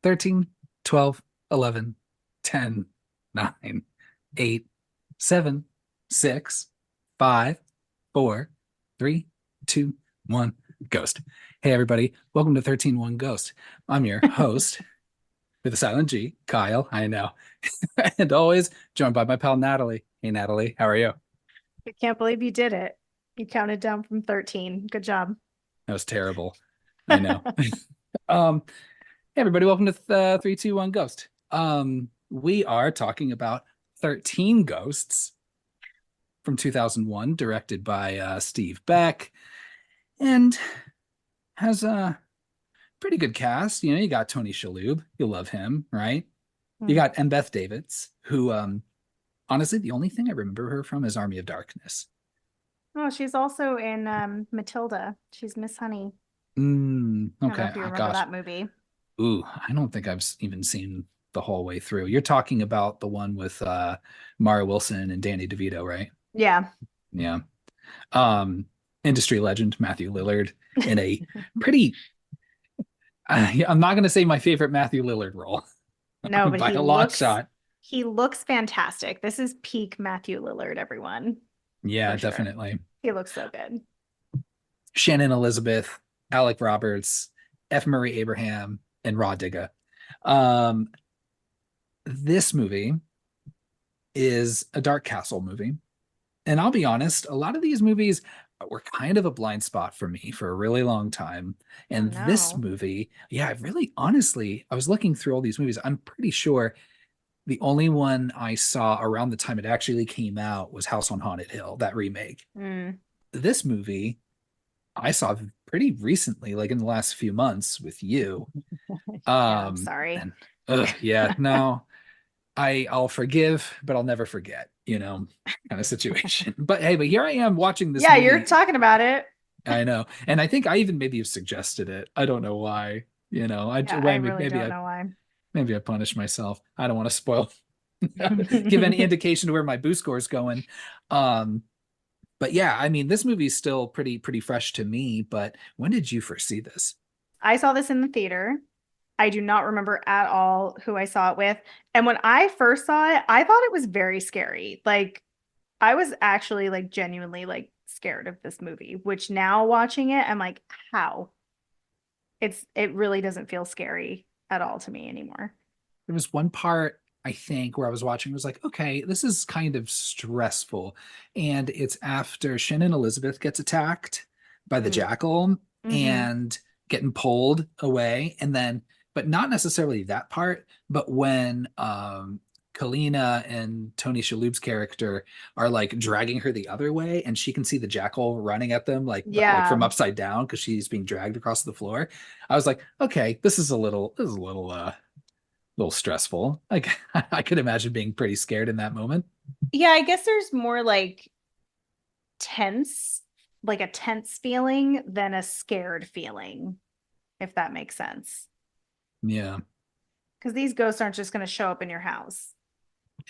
13, 12, 11, 10, 9, 8, 7, 6, 5, 4, 3, 2, 1, ghost. Hey, everybody. Welcome to 13-1 Ghost. I'm your host with a silent G, Kyle. I know. And always joined by my pal, Natalie. Hey, Natalie. How are you? I can't believe you did it. You counted down from 13. Good job. That was terrible. I know. Hey, everybody. Welcome to 3, 2, 1 Ghost. We are talking about 13 Ghosts from 2001, directed by Steve Beck, and has a pretty good cast. You know, you got Tony Shalhoub. You'll love him, right? You Hmm. got M. Beth Davids, who, honestly, the only thing I remember her from is Army of Darkness. Oh, she's also in Matilda. She's Miss Honey. I don't know Okay. if you Oh, remember gosh. that movie. Ooh, I don't think I've even seen the whole way through. You're talking about the one with Mara Wilson and Danny DeVito, right? Yeah. Yeah. Um, Industry legend Matthew Lillard in a pretty I'm not going to say my favorite Matthew Lillard role No, but by he a long looks shot. he looks fantastic. This is peak Matthew Lillard, everyone, Yeah, for sure. definitely. He looks so good. Shannon Elizabeth, Alec Roberts, F. Murray Abraham, and Rod Digga. Um, this movie is a Dark Castle movie. And I'll be honest, a lot of these movies were kind of a blind spot for me for a really long time. Oh And this no. movie, yeah, I really honestly, I was looking through all these movies. I'm pretty sure the only one I saw around the time it actually came out was House on Haunted Hill, that remake. Mm. This movie I saw pretty recently, like in the last few months with you. Yeah, I'm sorry. And yeah, no, I'll forgive, but I'll never forget, kind of situation. But hey, but here I am watching this Yeah, you're movie. talking about it. I know, and I think I even maybe have suggested it. I don't know why. Yeah, I Why really don't know why. maybe I punish myself. I don't want to spoil, give any indication to where my boo score is going. Um, but yeah, I mean, this movie is still pretty fresh to me. But when did you first see this? I saw this in the theater. I do not remember at all who I saw it with. And when I first saw it, I thought it was very scary. Like I was actually like genuinely like scared of this movie, which now watching it, I'm like, how? It really doesn't feel scary at all to me anymore. There was one part I think where I was watching, I was like, okay, this is kind of stressful. And it's after Shannon Elizabeth gets attacked by the Mm. jackal Hmm. and getting pulled away. And then, but not necessarily that part, but when Kalina and Tony Shalhoub's character are like dragging her the other way and she can see the jackal running at them like Yeah. from upside down because she's being dragged across the floor. I was like, okay, this is a little stressful. Like I could imagine being pretty scared in that moment. Yeah, I guess there's more like tense, like a tense feeling than a scared feeling, if that makes sense. Yeah. Because these ghosts aren't just going to show up in your house.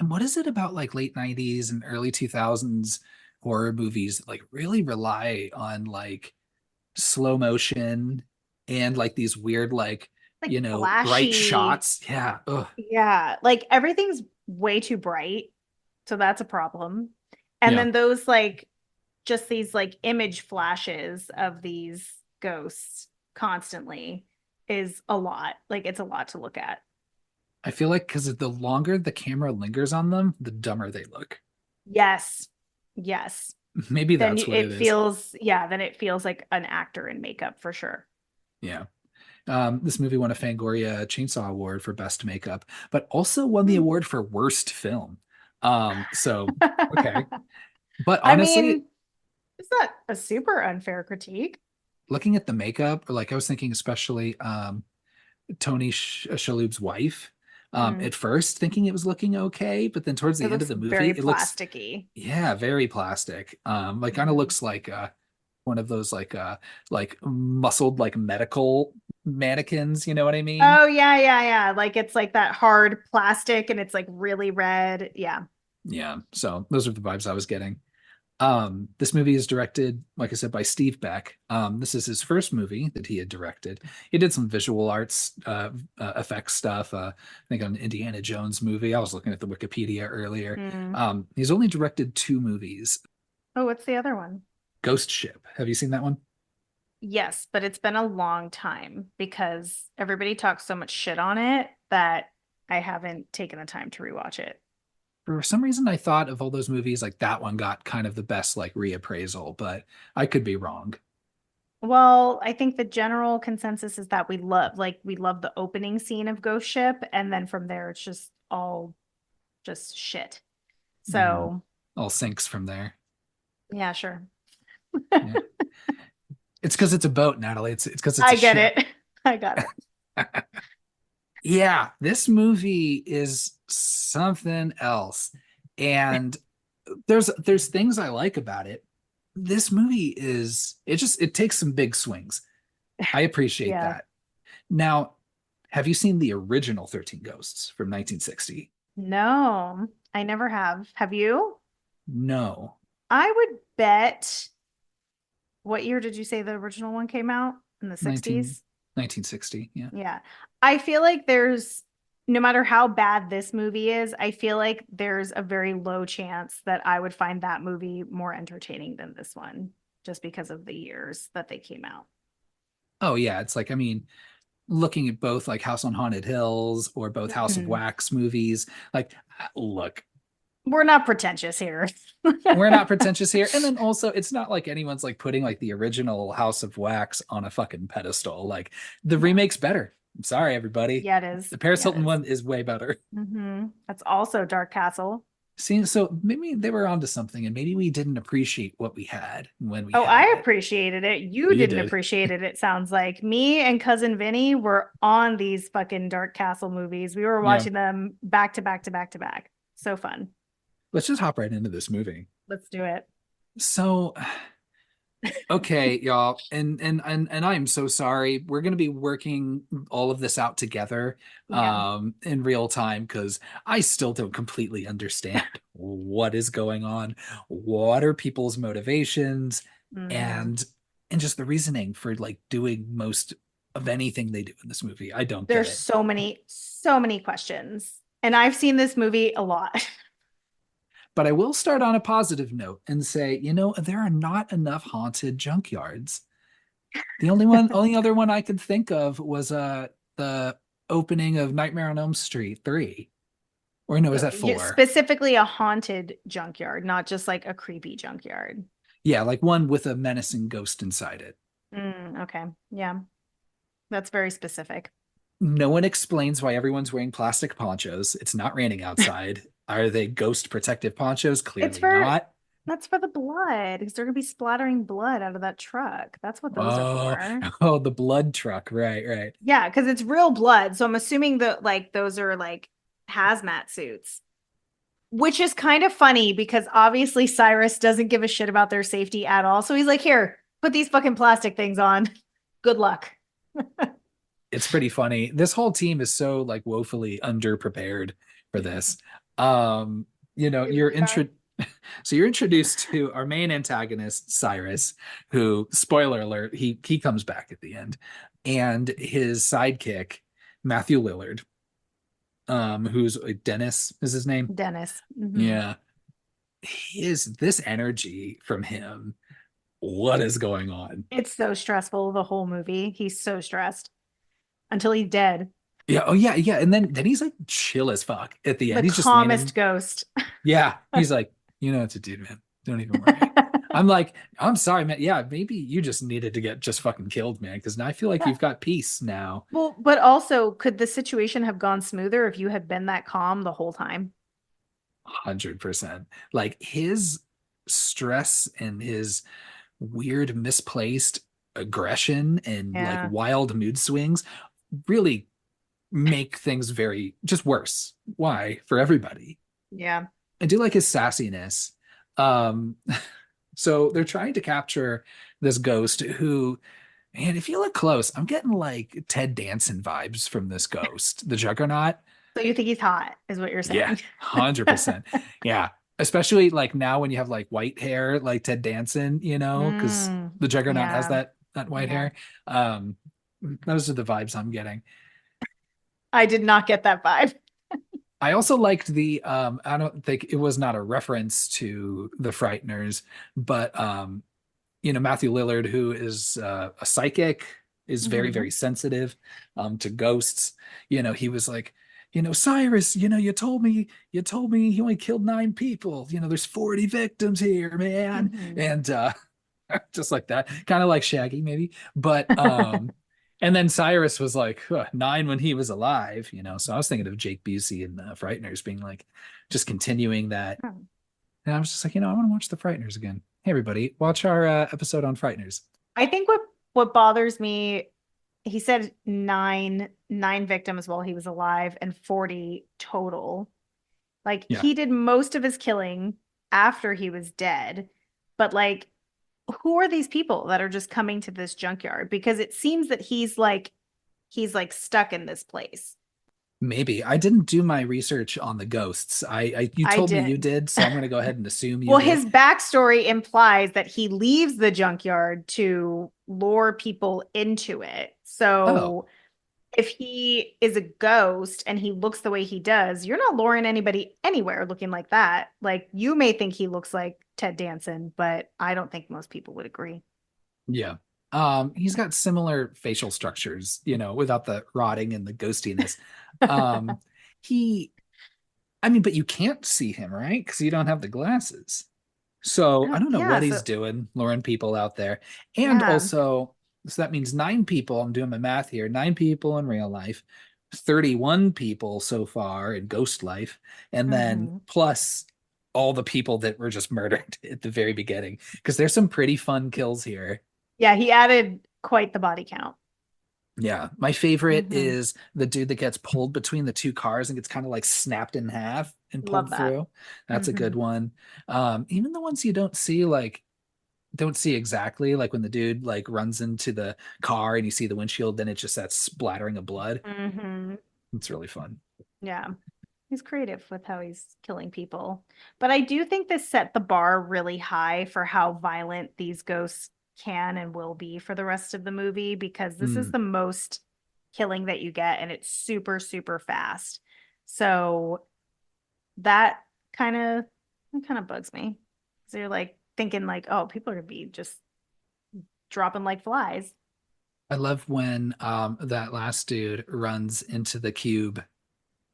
And what is it about like late 90s and early 2000s horror movies that like really rely on like slow motion and like these weird like, Like bright flashy. shots? Yeah. Ugh. Yeah, like everything's way too bright. So that's a problem. And Yeah. then those like just these like image flashes of these ghosts constantly is a lot. Like it's a lot to look at. I feel like because the longer the camera lingers on them, the dumber they look. Yes. Yes. Maybe Then that's what it it is. feels, yeah, then it feels like an actor in makeup for sure. Yeah. This movie won a Fangoria Chainsaw Award for Best Makeup, but also won the Hmm. award for Worst Film. So okay. But I honestly, mean, it's not a super unfair critique. looking at the makeup, or like I was thinking, especially Tony Shalhoub's wife, Hmm. at first thinking it was looking okay, but then towards It the end of looks the movie, very it looks, plasticky. yeah, very plastic. Like kind of Hmm. looks like one of those like muscled like medical mannequins, you know what I mean? Oh yeah, yeah, yeah. Like it's like that hard plastic and it's like really red. Yeah. Yeah, so those are the vibes I was getting. This movie is directed, like I said, by Steve Beck. This is his first movie that he had directed. He did some visual arts effects stuff. I think on an Indiana Jones movie. I was looking at the Wikipedia earlier. Hmm. He's only directed two movies. Oh, what's the other one? Ghost Ship. Have you seen that one? Yes, but it's been a long time because everybody talks so much shit on it that I haven't taken the time to rewatch it. For some reason, I thought of all those movies, like that one got kind of the best like reappraisal, but I could be wrong. Well, I think the general consensus is that we love the opening scene of Ghost Ship, and then from there it's just all just shit. Yeah, So all sinks from there. yeah, sure. Yeah, it's because it's a boat, Natalie. It's because it's a I get ship. it. I got it. Yeah, this movie is something else. And there's things I like about it. This movie is it takes some big swings. I appreciate Yeah. that. Now, have you seen the original 13 Ghosts from 1960? No, I never have. Have you? No. I would bet. What year did you say the original one came out? In the 19 60s? 1960. Yeah. Yeah. I feel like no matter how bad this movie is, I feel like there's a very low chance that I would find that movie more entertaining than this one, just because of the years that they came out. Oh yeah, it's like I mean, looking at both like House on Haunted Hills or both House of Mhm. Wax movies, like look, We're not pretentious here. we're not pretentious here. And then also, it's not like anyone's like putting like the original House of Wax on a fucking pedestal. Like the No. remake's better. I'm sorry, everybody. Yeah, it is. The Paris Yeah, it Hilton is. one is way better. That's also Dark Castle. See, so maybe they were onto something, and maybe we didn't appreciate what we had when we Oh, had I it. appreciated it. You You didn't did. appreciate it, it sounds like. Me and cousin Vinny were on these fucking Dark Castle movies. We were Yeah. watching them back to back to back to back. So fun. Let's just hop right into this movie. Let's do it. So okay, y'all, and I am so sorry. We're gonna be working all of this out together Yeah. in real time because I still don't completely understand what is going on, what are people's motivations, Hmm. and and just the reasoning for like doing most of anything they do in this movie. I don't get There's it. so many questions. And I've seen this movie a lot. But I will start on a positive note and say, there are not enough haunted junkyards. The only other one I could think of was the opening of Nightmare on Elm Street 3. Or no, is that Yeah, 4? specifically a haunted junkyard, not just like a creepy junkyard. Yeah, like one with a menacing ghost inside it. Okay. Yeah. That's very specific. No one explains why everyone's wearing plastic ponchos. It's not raining outside. Are they ghost protective ponchos? It's Clearly for not. That's for the blood because they're gonna be splattering blood out of that truck. That's what those are Oh, for. oh, the blood truck. Right, right. Yeah, because it's real blood. So I'm assuming that like those are like hazmat suits, which is kind of funny because obviously Cyrus doesn't give a shit about their safety at all. So he's like, here, put these fucking plastic things on. Good luck. It's pretty funny. This whole team is so like woefully underprepared for this. Um, They you're really are. intro so you're introduced to our main antagonist, Cyrus, who, spoiler alert, he comes back at the end, and his sidekick, Matthew Lillard, who's Dennis is his name. Dennis. Yeah. His this energy from him. What is going on? It's so stressful, the whole movie. He's so stressed until he's dead. Yeah, oh yeah, yeah. And then he's like chill as fuck at the The end. He's just laying in. calmest ghost. Yeah, he's like, you know what to do, man. Don't even worry. I'm like, I'm sorry, man. Yeah, maybe you just needed to get just fucking killed, man. Because now I feel like Yeah. you've got peace now. Well, but also, could the situation have gone smoother if you had been that calm the whole time? 100%. Like his stress and his weird misplaced aggression and like Yeah. wild mood swings really make things very just worse. Why? For everybody. Yeah. I do like his sassiness. Um, so they're trying to capture this ghost who, man, if you look close, I'm getting like Ted Danson vibes from this ghost, the Juggernaut. So you think he's hot, is what you're Yeah, saying. 100%. Yeah. especially like now when you have like white hair, like Ted Danson, because the Juggernaut has Yeah. that white Yeah. hair. Um, those are the vibes I'm getting. I did not get that vibe. I also liked I don't think it was not a reference to the Frighteners, but Matthew Lillard, who is a psychic, is very, Hmm. very sensitive to ghosts. He was like, Cyrus, you told me he only killed 9 people. There's 40 victims here, man. Hmm. And just like that, kind of like Shaggy, maybe. But and then Cyrus was like 9 when he was alive. So I was thinking of Jake Busey and Frighteners being like just continuing that. And I was just like, I want to watch the Frighteners again. Hey, everybody, watch our episode on Frighteners. I think what bothers me, he said nine victims while he was alive and 40 total. Like Yeah, he did most of his killing after he was dead. But like who are these people that are just coming to this junkyard? Because it seems that he's like stuck in this place. maybe. I didn't do my research on the ghosts. You I told me you did. did, so I'm going to go ahead and assume you Well, did. his backstory implies that he leaves the junkyard to lure people into it. Oh, So if he is a ghost and he looks the way he does, you're not luring anybody anywhere looking like that. Like you may think he looks like Ted Danson, but I don't think most people would agree. yeah. He's got similar facial structures, without the rotting and the ghostiness. Um, he, I mean, but you can't see him, right? Because you don't have the glasses. So I don't know Yeah, what so he's doing, luring people out there. And yeah. also, so that means 9 people. I'm doing my math here. 9 people in real life, 31 people so far in ghost life, and then Hmm. plus all the people that were just murdered at the very beginning. Because there's some pretty fun kills here. Yeah, he added quite the body count. Yeah, my favorite Hmm. is the dude that gets pulled between the 2 cars and gets kind of like snapped in half and Love pulled that. through. That's a Hmm. good one. Even the ones you don't see exactly, like when the dude like runs into the car and you see the windshield, then it's just that splattering of blood. Hmm. It's really fun. Yeah. He's creative with how he's killing people. But I do think this set the bar really high for how violent these ghosts can and will be for the rest of the movie because this is Mm. the most killing that you get and it's super, super fast. So that kind of kind of bugs me. So you're like thinking like, oh, people are gonna be just dropping like flies. I love when that last dude runs into the cube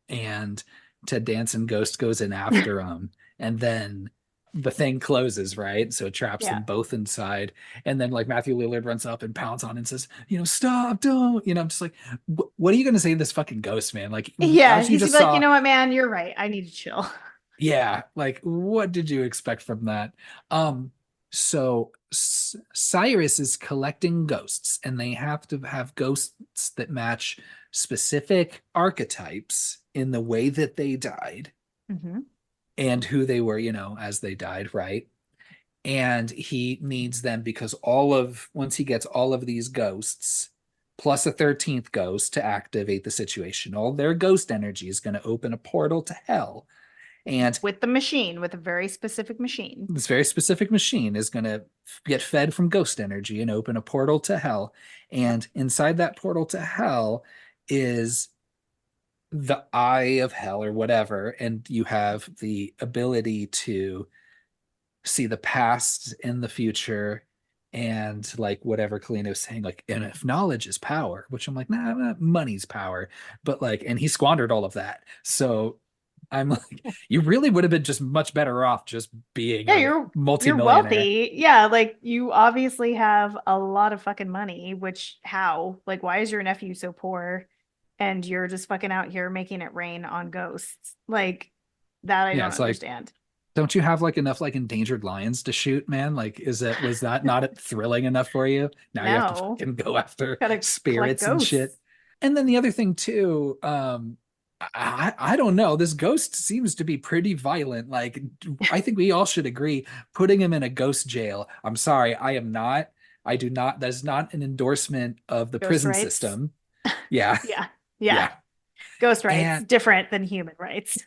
and Ted Danson Ghost goes in after him, and then the thing closes, right? So it traps Yeah. them both inside. And then like Matthew Lillard runs up and pounds on and says, stop, don't. I'm just like, what are you gonna say to this fucking ghost, man? Like, Yeah, as you he's just like, you saw, know what, man, you're right. I need to chill. yeah, like what did you expect from that? So Cyrus is collecting ghosts, and they have to have ghosts that match specific archetypes in the way that they died Hmm. and who they were, as they died, right? And he needs them because once he gets all of these ghosts plus a 13th ghost to activate the situation, all their ghost energy is going to open a portal to hell. And With the machine, with a very specific machine. this very specific machine is going to get fed from ghost energy and open a portal to hell. Yep. And inside that portal to hell is the eye of hell or whatever. And you have the ability to see the past and the future and like whatever Kalina was saying, like, and if knowledge is power, which I'm like, nah, money's power. But like, and he squandered all of that. So I'm like, you really would have been just much better off just being Yeah, a you're multimillionaire. wealthy. Yeah, like you obviously have a lot of fucking money, which how? Like why is your nephew so poor and you're just fucking out here making it rain on ghosts? Like that I Yeah, don't it's like, understand. don't you have like enough like endangered lions to shoot, man? Like, was that not thrilling enough for you? Now you have to No. fucking go after Gotta collect spirits and shit. ghosts. And then the other thing too, I don't know. This ghost seems to be pretty violent. Like, I think we all should agree, putting him in a ghost jail. I'm sorry, I am not. I do not. That's not an endorsement of the Ghost prison rights. system. Yeah, Yeah. Yeah. yeah. Ghost rights And different than human rights.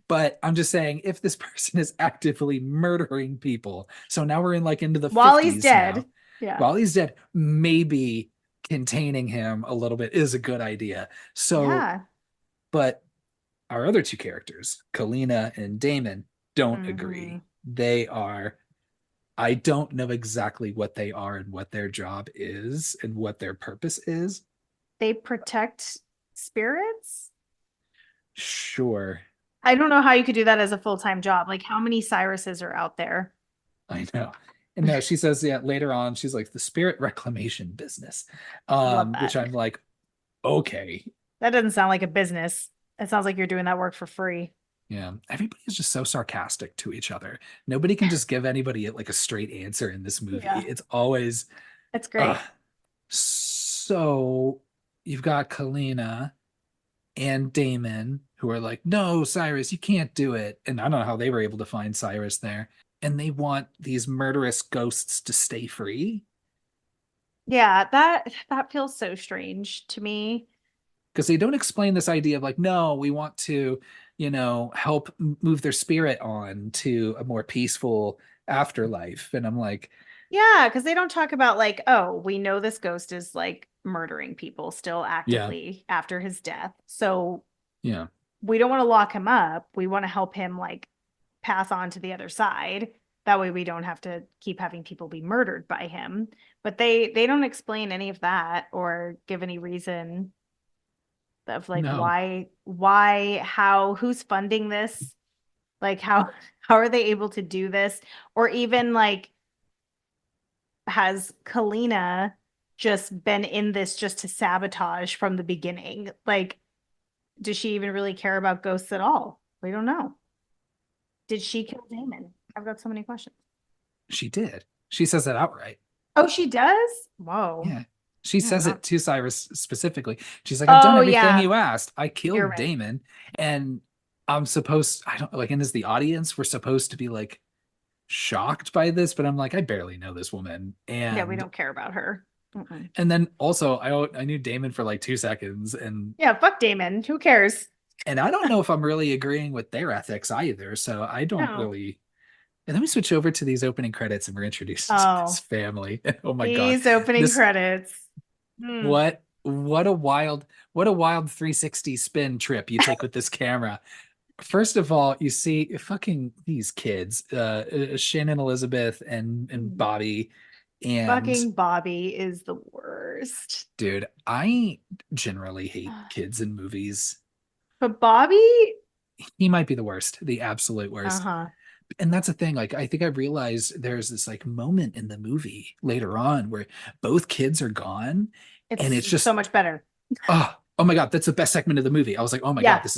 But I'm just saying, if this person is actively murdering people, so now we're in like into the While he's 50s dead. now, Yeah. while he's dead, maybe containing him a little bit is a good idea. So, Yeah. but our other two characters, Kalina and Damon, don't Hmm. agree. They are, I don't know exactly what they are and what their job is and what their purpose is. They protect spirits. Sure, I don't know how you could do that as a full-time job. Like, how many Cyruses are out there? I know. And no, she says, yeah, later on, she's like the spirit reclamation business. Love Which that. I'm like, okay. That doesn't sound like a business. It sounds like you're doing that work for free. Yeah. Everybody's just so sarcastic to each other. Nobody can just give anybody like a straight answer in this movie. Yeah, It's always it's uh great. so you've got Kalina and Damon who are like, no, Cyrus, you can't do it. And I don't know how they were able to find Cyrus there. And they want these murderous ghosts to stay free Yeah, that feels so strange to me. because they don't explain this idea of like, no, we want to, help move their spirit on to a more peaceful afterlife. And I'm like, Yeah, because they don't talk about like, oh, we know this ghost is like murdering people still yeah, actively after his death. So yeah, we don't want to lock him up. We want to help him like pass on to the other side. That way we don't have to keep having people be murdered by him. But they don't explain any of that or give any reason of like no, how, who's funding this? Like how are they able to do this? Or even like has Kalina just been in this just to sabotage from the beginning? Like, does she even really care about ghosts at all? We don't know. Did she kill Damon? I've got so many questions. she did. She says that outright. Oh, she does? Whoa. Yeah. She Yeah, says not. it to Cyrus specifically. She's like, I've done Oh, everything yeah. you asked. I You're killed right. Damon. And I don't like, and as the audience, we're supposed to be like shocked by this, but I'm like, I barely know this woman. Yeah, we And don't care about her. Mm-mm. then also I knew Damon for like 2 seconds Yeah, fuck Damon. Who cares? and I don't know if I'm really agreeing with their ethics either. So I don't No. really. And then we switch over to these opening credits and we're introduced to this Oh, family. Oh my God. these opening This credits. Hmm. what a wild 360 spin trip you take with this camera. First of all, you see fucking these kids, Shannon Elizabeth and Bobby. And Fucking Bobby is the worst. dude, I generally hate kids in movies. But Bobby, He might be the worst, the absolute worst. uh-huh. And that's the thing, like I think I realized there's this like moment in the movie later on where both kids are gone and It's it's so just much better. oh my God, that's the best segment of the movie. I was like, oh my God, Yeah. this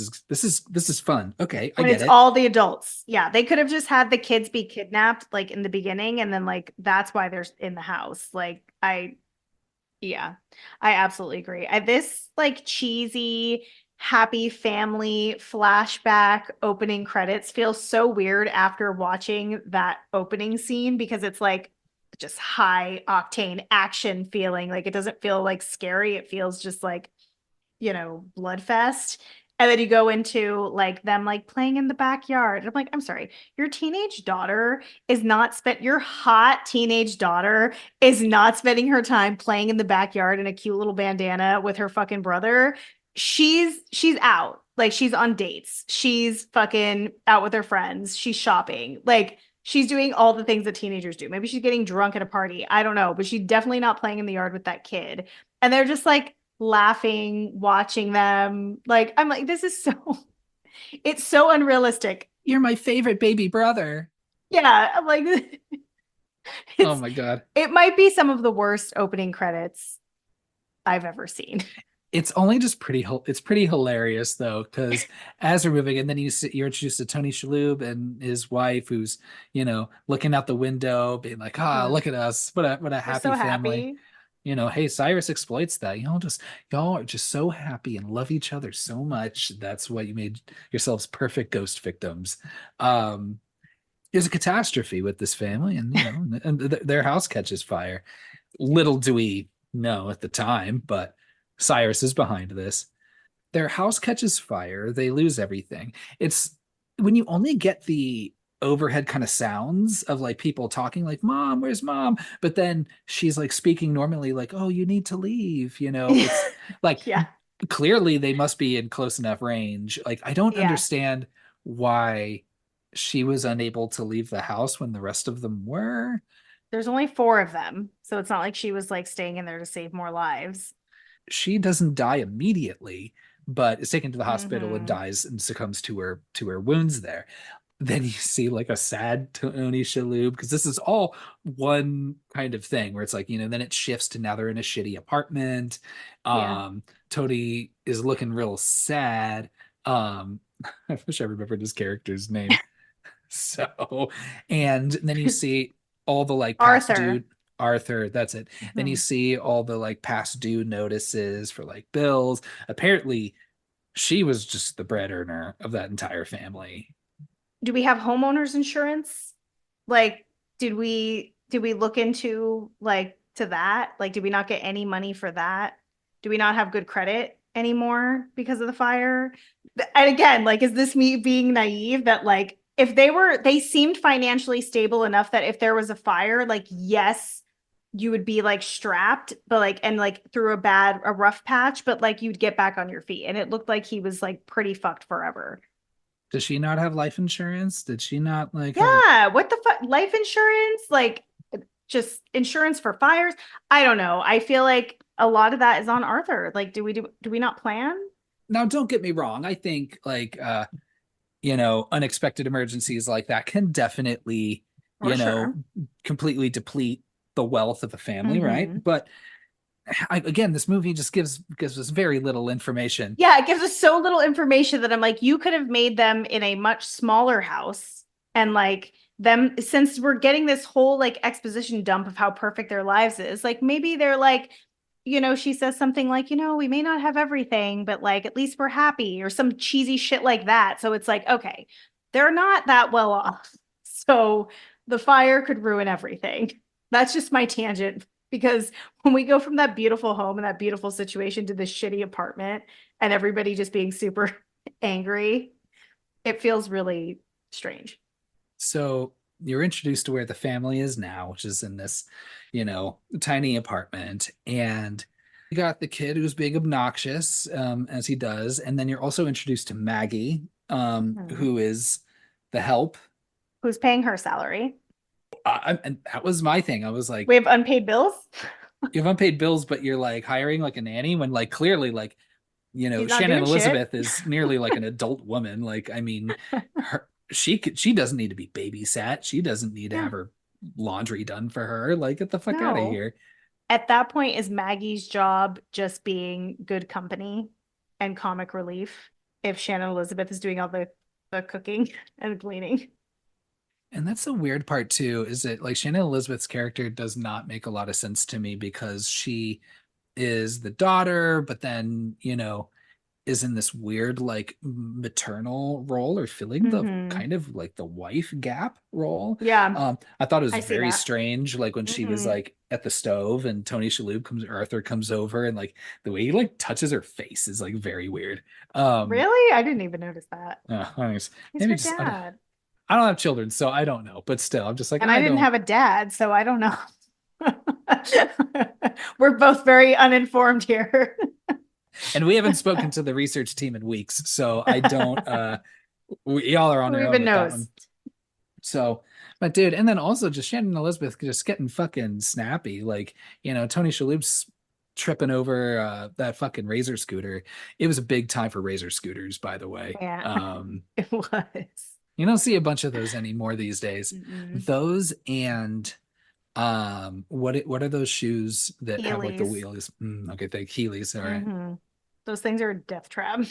is fun. Okay, I When get it's it. all the adults. Yeah, they could have just had the kids be kidnapped like in the beginning and then like that's why they're in the house. Like yeah, I absolutely agree. This like cheesy, happy family flashback opening credits feels so weird after watching that opening scene because it's like just high octane action feeling. Like it doesn't feel like scary. It feels just like, bloodfest. And then you go into like them like playing in the backyard. I'm like, I'm sorry, your teenage daughter is not spent your hot teenage daughter is not spending her time playing in the backyard in a cute little bandana with her fucking brother. She's out. Like she's on dates. She's fucking out with her friends. She's shopping. Like she's doing all the things that teenagers do. Maybe she's getting drunk at a party. I don't know, but she's definitely not playing in the yard with that kid. And they're just like laughing, watching them. Like I'm like, this is so it's so unrealistic. You're my favorite baby brother. Yeah, I'm like Oh it's my God. it might be some of the worst opening credits I've ever seen. It's only just it's pretty hilarious though, because as we're moving, and then you're introduced to Tony Shalhoub and his wife, who's looking out the window, being like, "Ah, Uh, look at us! What a they're happy so family!" happy. Hey, Cyrus exploits that. Y'all are just so happy and love each other so much. That's why you made yourselves perfect ghost victims. Um, there's a catastrophe with this family, and their house catches fire. Little do we know at the time, but Cyrus is behind this. Their house catches fire. They lose everything. It's when you only get the overhead kind of sounds of like people talking like mom, where's mom, but then she's like speaking normally like, oh, you need to leave, it's like Yeah. clearly they must be in close enough range. Like I don't Yeah. understand why she was unable to leave the house when the rest of them were. There's only four of them, so it's not like she was like staying in there to save more lives. She doesn't die immediately, but is taken to the hospital and Hmm. dies and succumbs to her wounds there. Then you see like a sad Tony Shalhoub, because this is all one kind of thing where it's like, then it shifts to now they're in a shitty apartment. Yeah. Tony is looking real sad. um I wish I remembered his character's name. So, and then you see all the like past due, Arthur. Arthur, that's it. Then you Hmm. see all the like past due notices for like bills. Apparently, she was just the bread earner of that entire family. Do we have homeowners insurance? Like, did we look into like to that? Like, did we not get any money for that? Do we not have good credit anymore because of the fire? And again, like, is this me being naive that like if they seemed financially stable enough that if there was a fire, like, yes, you would be like strapped, but like and like through a rough patch, but like you'd get back on your feet. And it looked like he was like pretty fucked forever. Does she not have life insurance? Did she not like have a Yeah, what the fuck? Life insurance, like just insurance for fires. I don't know. I feel like a lot of that is on Arthur. Like, do we not plan? now don't get me wrong. I think like unexpected emergencies like that can definitely, For you sure. know, completely deplete the wealth of a family, right? Hmm. But again, this movie just gives us very little information. Yeah, it gives us so little information that I'm like, you could have made them in a much smaller house and like them since we're getting this whole like exposition dump of how perfect their lives is. Like maybe they're like, she says something like, we may not have everything, but like at least we're happy or some cheesy shit like that. So it's like, okay, they're not that well off. So the fire could ruin everything. That's just my tangent because when we go from that beautiful home and that beautiful situation to this shitty apartment and everybody just being super angry, it feels really strange. So you're introduced to where the family is now, which is in this, tiny apartment. And you got the kid who's being obnoxious, as he does. And then you're also introduced to Maggie, Mhm. who is the help. Who's paying her salary? And that was my thing. I was like, We have unpaid bills. you have unpaid bills, but you're like hiring like a nanny when like clearly like She's not Shannon doing shit. Elizabeth is nearly like an adult woman. Like, I mean, she doesn't need to be babysat. She doesn't need to Yeah, have her laundry done for her. Like, get the fuck out of no. here. At that point, is Maggie's job just being good company and comic relief if Shannon Elizabeth is doing all the cooking and cleaning? And that's the weird part too, is that like Shannon Elizabeth's character does not make a lot of sense to me because she is the daughter, but then, is in this weird like maternal role or filling the Hmm. kind of like the wife gap role. Yeah, I thought it was I see very that. strange, like when she was Hmm. like at the stove and Tony Shalhoub comes, Arthur comes over, and like the way he like touches her face is like very weird. Um, Really? I didn't even notice that. anyways, He's maybe her just dad. I don't have children, so I don't know, but still, I'm just like And I I didn't don't. have a dad, so I don't know. We're both very uninformed here. And we haven't spoken to the research team in weeks, so I don't. Y'all are on Who your own even with that knows? one. So, but dude, and then also just Shannon Elizabeth just getting fucking snappy. Like, Tony Shalhoub's tripping over that fucking Razor scooter. It was a big time for Razor scooters, by the way. Yeah, it was. You don't see a bunch of those anymore these days. Mm-mm. Those and what are those shoes that have like the Heelys. wheels? Okay, the Heelys. All right. Hmm. Those things are a death trap.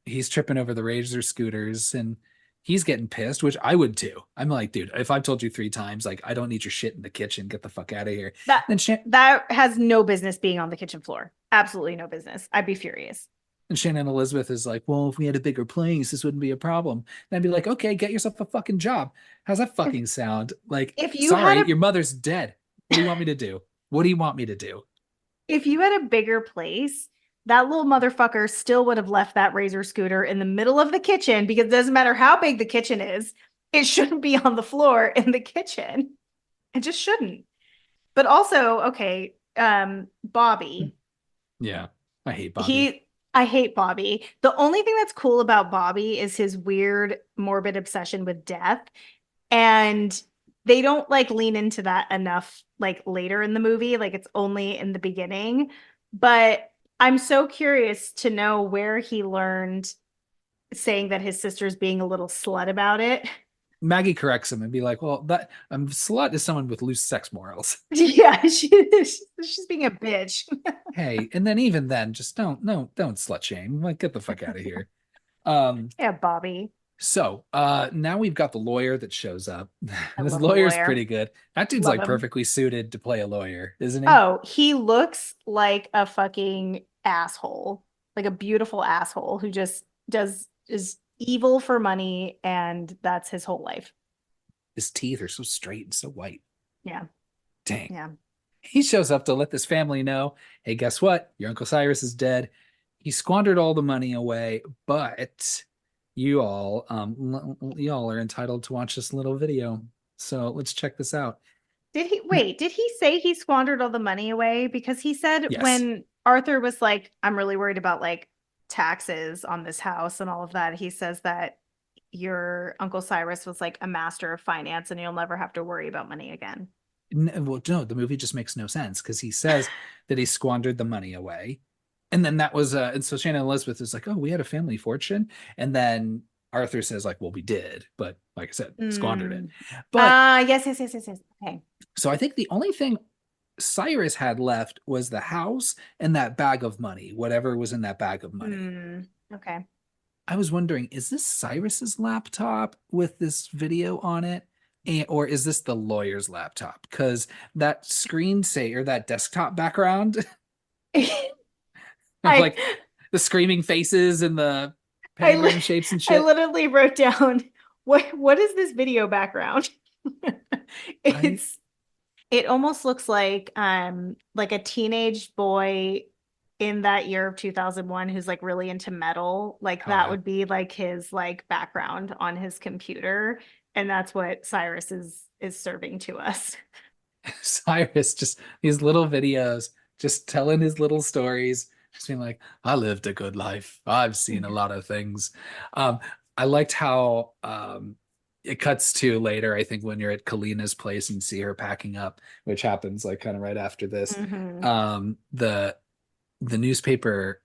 He's tripping over the Razor scooters and he's getting pissed, which I would too. I'm like, dude, if I've told you 3 times, like, I don't need your shit in the kitchen, get the fuck out of here. That Then that has no business being on the kitchen floor. Absolutely no business. I'd be furious. and Shannon Elizabeth is like, well, if we had a bigger place, this wouldn't be a problem. And I'd be like, okay, get yourself a fucking job. How's that If fucking sound? Like, if you had sorry, a your mother's dead. What do you want me to do? What do you want me to do? if you had a bigger place, that little motherfucker still would have left that Razor scooter in the middle of the kitchen because it doesn't matter how big the kitchen is, it shouldn't be on the floor in the kitchen. It just shouldn't. But also, okay, Bobby, Yeah. I hate Bobby. he I hate Bobby. The only thing that's cool about Bobby is his weird morbid obsession with death. And they don't like lean into that enough like later in the movie. Like it's only in the beginning. But I'm so curious to know where he learned saying that his sister's being a little slut about it. Maggie corrects him and be like, well, that slut is someone with loose sex morals. Yeah, she's being a bitch. Hey, and then even then, just don't slut shame. Like, get the fuck out of here. Um, Yeah, Bobby. so now we've got the lawyer that shows up. I This love the lawyer's lawyer. pretty good. That dude's Love like him. perfectly suited to play a lawyer, isn't he? Oh, he looks like a fucking asshole. Like a beautiful asshole who just does is evil for money and that's his whole life. His teeth are so straight and so white. Yeah. Dang. Yeah. He shows up to let this family know, hey, guess what? Your Uncle Cyrus is dead. He squandered all the money away, but you all are entitled to watch this little video. So let's check this out. Did he say he squandered all the money away? Because he said Yes. when Arthur was like, I'm really worried about like taxes on this house and all of that, he says that your Uncle Cyrus was like a master of finance and you'll never have to worry about money again. Well, no, the movie just makes no sense because he says that he squandered the money away. And then that was and so Shannon Elizabeth is like, oh, we had a family fortune. And then Arthur says, like, well, we did, but like I said, squandered it. Mm. But Yes. Okay. so I think the only thing Cyrus had left was the house and that bag of money, whatever was in that bag of money. Okay. I was wondering, is this Cyrus's laptop with this video on it? Or is this the lawyer's laptop? Because that screensaver, that desktop background of I like the screaming faces and the I pentagram shapes and I shit. literally wrote down what is this video background? I It's it almost looks like a teenage boy in that year of 2001 who's like really into metal. Like oh that yeah. would be like his like background on his computer and that's what Cyrus is serving to us. Cyrus just these little videos, just telling his little stories, just being like, I lived a good life. I've seen a lot of things. Um, I liked how it cuts to later, I think, when you're at Kalina's place and see her packing up, which happens like kind of right after this. Mm-hmm. The newspaper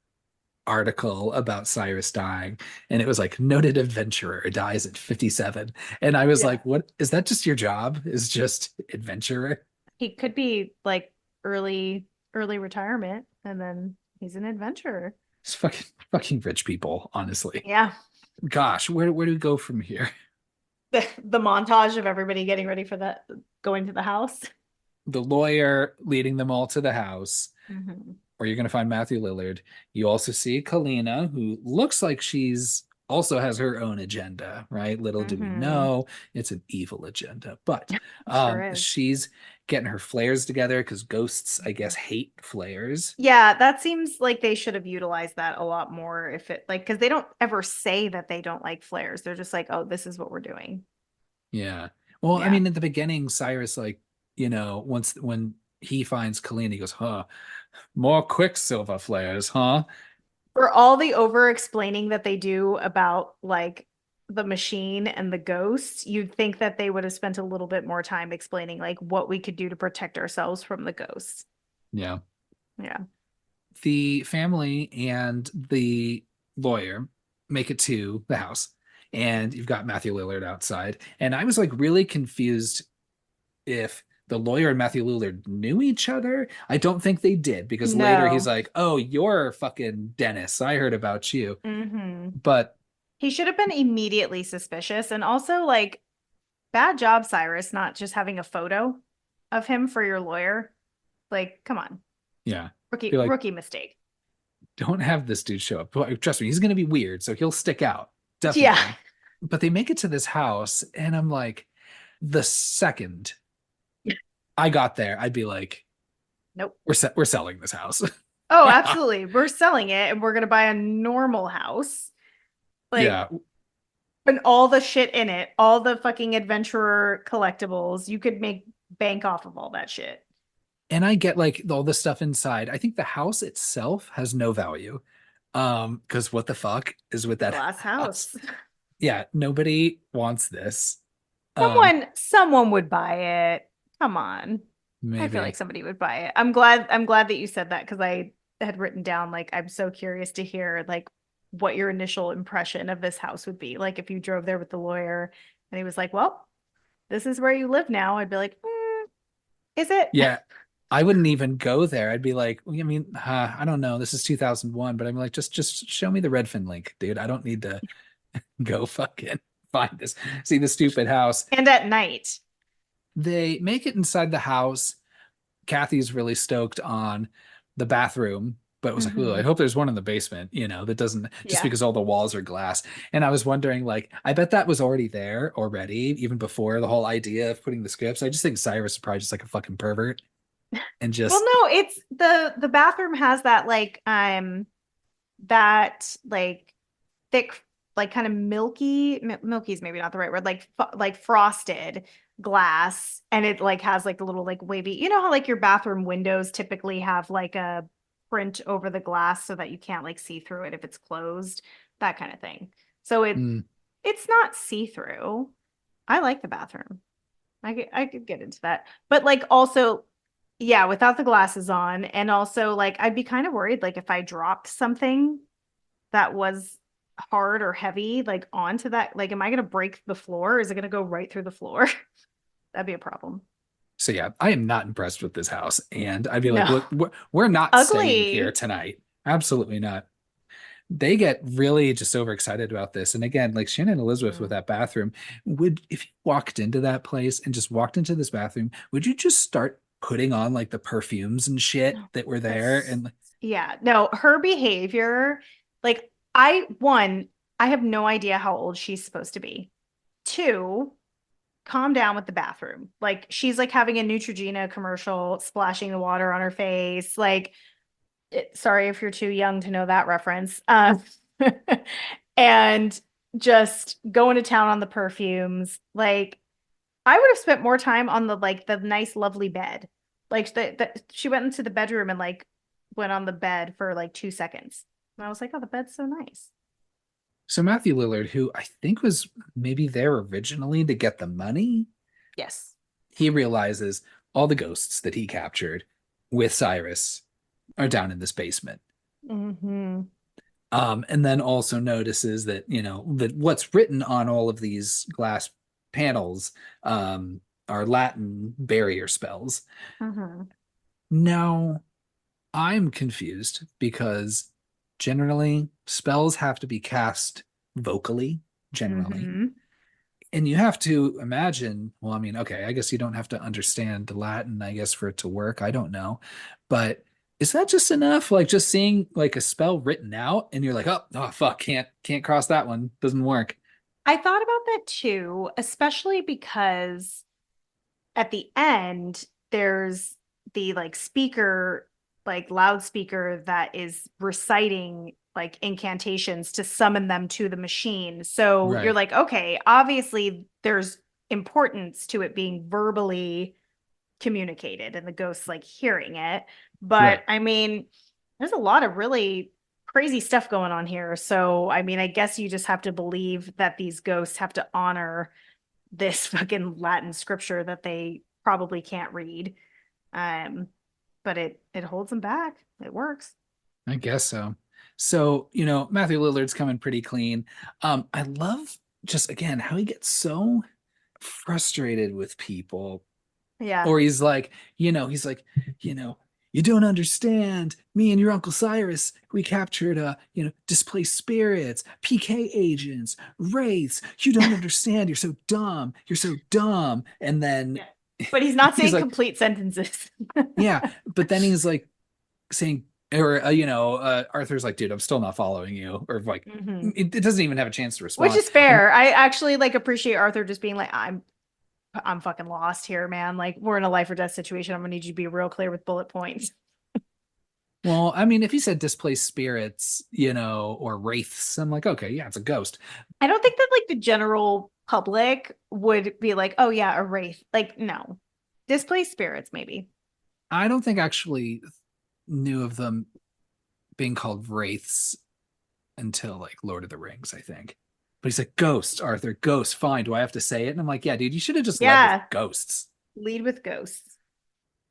article about Cyrus dying, and it was like noted adventurer dies at 57. And I was Yeah. like, what is that just your job? Is just adventurer? He could be like early retirement and then he's an adventurer. It's fucking rich people, honestly. Yeah. Gosh, where do we go from here? The montage of everybody getting ready for that going to the house. The lawyer leading them all to the house, Mm-hmm. where you're going to find Matthew Lillard. You also see Kalina, who looks like she's also has her own agenda, right? Little do we Mm-hmm. know, it's an evil agenda. But Sure is. she's getting her flares together because ghosts, I guess, hate flares. Yeah, that seems like they should have utilized that a lot more if it like because they don't ever say that they don't like flares. They're just like, oh, this is what we're doing. Yeah. Well, I Yeah. mean, at the beginning, Cyrus, like, once when he finds Kalina, he goes, huh, more Quicksilver flares, huh? For all the over explaining that they do about like the machine and the ghosts, you'd think that they would have spent a little bit more time explaining like what we could do to protect ourselves from the ghosts. Yeah. Yeah. The family and the lawyer make it to the house, and you've got Matthew Lillard outside. And I was like really confused if the lawyer and Matthew Lillard knew each other. I don't think they did because later he's No. like, "Oh, you're fucking Dennis. I heard about you." Mm-hmm. But He should have been immediately suspicious. And also, like, bad job, Cyrus, not just having a photo of him for your lawyer. Like, come on. yeah, Rookie, you're like, rookie mistake. don't have this dude show up. Trust me, he's going to be weird, so he'll stick out. Yeah. Definitely. But they make it to this house, and I'm like, the second I got there, I'd be like, Nope. we're selling this house. Oh, absolutely. We're selling it and we're gonna buy a normal house. Like, Yeah. and all the shit in it, all the fucking adventurer collectibles, you could make bank off of all that shit. And I get like all the stuff inside. I think the house itself has no value. Because what the fuck is with that Glass house? house. Yeah, nobody wants this. Someone would buy it. Come on. I feel like Maybe. somebody would buy it. I'm glad that you said that because I had written down like I'm so curious to hear like what your initial impression of this house would be. Like if you drove there with the lawyer and he was like, "Well, this is where you live now." I'd be like, "Is it?" Yeah, I wouldn't even go there. I'd be like, I mean, I don't know. This is 2001, but I'm like, just show me the Redfin link, dude. I don't need to go fucking find this, see the stupid house. And at night. They make it inside the house. Kathy's really stoked on the bathroom, but was like, "Ooh, I Hmm. hope there's one in the basement, that doesn't just Yeah. because all the walls are glass." And I was wondering, like, I bet that was already there already, even before the whole idea of putting the scripts. I just think Cyrus is probably just like a fucking pervert and Well, just no, it's the bathroom has that like thick, like kind of milky is maybe not the right word, like frosted glass, and it like has like the little like wavy, you know how like your bathroom windows typically have like a print over the glass so that you can't like see through it if it's closed, that kind of thing. So mm, it's not see-through. I like the bathroom. I could get into that. But like also, yeah, without the glasses on, and also like I'd be kind of worried like if I dropped something that was hard or heavy like onto that, like am I gonna break the floor? Is it gonna go right through the floor? That'd be a problem. so yeah, I am not impressed with this house. And I'd be like, No. look, we're not staying here Ugly. tonight. Absolutely not. They get really just overexcited about this. And again, like Shannon Elizabeth with Mm. that bathroom, would if you walked into that place and just walked into this bathroom, would you just start putting on like the perfumes and shit that were there? That's And yeah, no, her behavior, like I have no idea how old she's supposed to be. Two, calm down with the bathroom. Like she's like having a Neutrogena commercial, splashing the water on her face. Like, sorry if you're too young to know that reference. And just going to town on the perfumes. Like, I would have spent more time on the like the nice, lovely bed. Like she went into the bedroom and like went on the bed for like 2 seconds. And I was like, oh, the bed's so nice. so Matthew Lillard, who I think was maybe there originally to get the money, Yes. he realizes all the ghosts that he captured with Cyrus are down in this basement. Hmm. And then also notices that, that what's written on all of these glass panels are Latin barrier spells. Hmm. Now, I'm confused because generally spells have to be cast vocally, generally. Hmm. And you have to imagine, well, I mean, okay, I guess you don't have to understand Latin, I guess, for it to work. I don't know. But is that just enough? Like just seeing like a spell written out and you're like, oh fuck, can't cross that one. Doesn't work. I thought about that too, especially because at the end, there's the like speaker, like loudspeaker that is reciting like incantations to summon them to the machine. So you're Right. like, okay, obviously there's importance to it being verbally communicated and the ghosts like hearing it. But Right. I mean, there's a lot of really crazy stuff going on here. So, I mean, I guess you just have to believe that these ghosts have to honor this fucking Latin scripture that they probably can't read. Um, but it holds them back. It works. I guess so. So, Matthew Lillard's coming pretty clean. I love just again how he gets so frustrated with people. Yeah. Or he's like, you know, you don't understand. Me and your Uncle Cyrus, we captured displaced spirits, PK agents, wraiths. You don't understand. You're so dumb. You're so dumb. And then Yeah. But he's not he's saying like, complete sentences. yeah. But then he's like saying, or Arthur's like, dude, I'm still not following you. Or like, Hmm. it doesn't even have a chance to Which respond. is And fair. I actually like appreciate Arthur just being like, I'm fucking lost here, man. Like we're in a life or death situation. I'm gonna need you to be real clear with bullet points. Well, I mean, if he said displaced spirits, or wraiths, I'm like, okay, yeah, it's a ghost. I don't think that like the general public would be like, oh yeah, a wraith. Like, no. Displaced spirits, maybe. I don't think I actually knew of them being called wraiths until like Lord of the Rings, I think. But he's like, ghosts, Arthur, ghosts, fine. Do I have to say it? And I'm like, yeah, dude, you should have just led with Yeah, ghosts. lead with ghosts.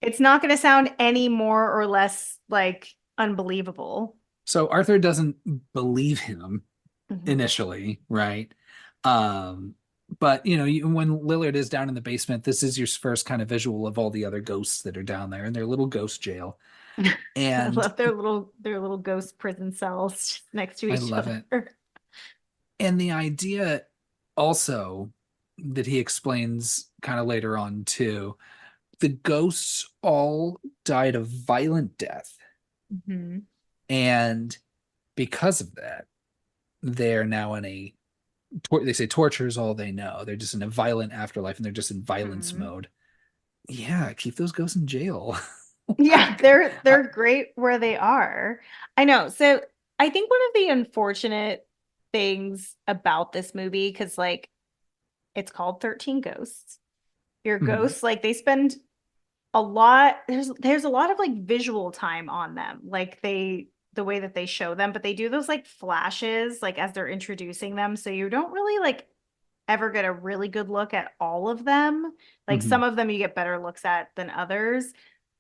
It's not going to sound any more or less like unbelievable. So Arthur doesn't believe him Mhm. initially, right? Um, but when Lillard is down in the basement, this is your first kind of visual of all the other ghosts that are down there in their little ghost jail. I And love their little ghost prison cells next to I each love other. it. And the idea also that he explains kind of later on too, the ghosts all died a violent death. Mhm. And because of that, they're now in they say torture is all they know. They're just in a violent afterlife and they're just in violence Mhm. mode. Yeah, keep those ghosts in jail. Yeah, Like, I, they're great where they are. I know. So I think one of the unfortunate things about this movie, because like it's called 13 Ghosts. Your mhm, ghosts, like they spend a lot, there's a lot of like visual time on them. Like the way that they show them, but they do those like flashes like as they're introducing them. So you don't really like ever get a really good look at all of them. Like mhm. some of them you get better looks at than others.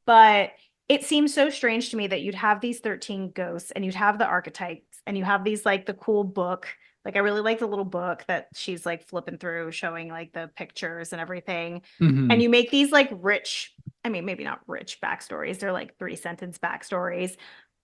But it seems so strange to me that you'd have these 13 ghosts and you'd have the archetypes and you have these like the cool book. Like I really like the little book that she's like flipping through, showing like the pictures and everything. And Hmm. you make these like rich, I mean, maybe not rich backstories, they're like 3 sentence backstories,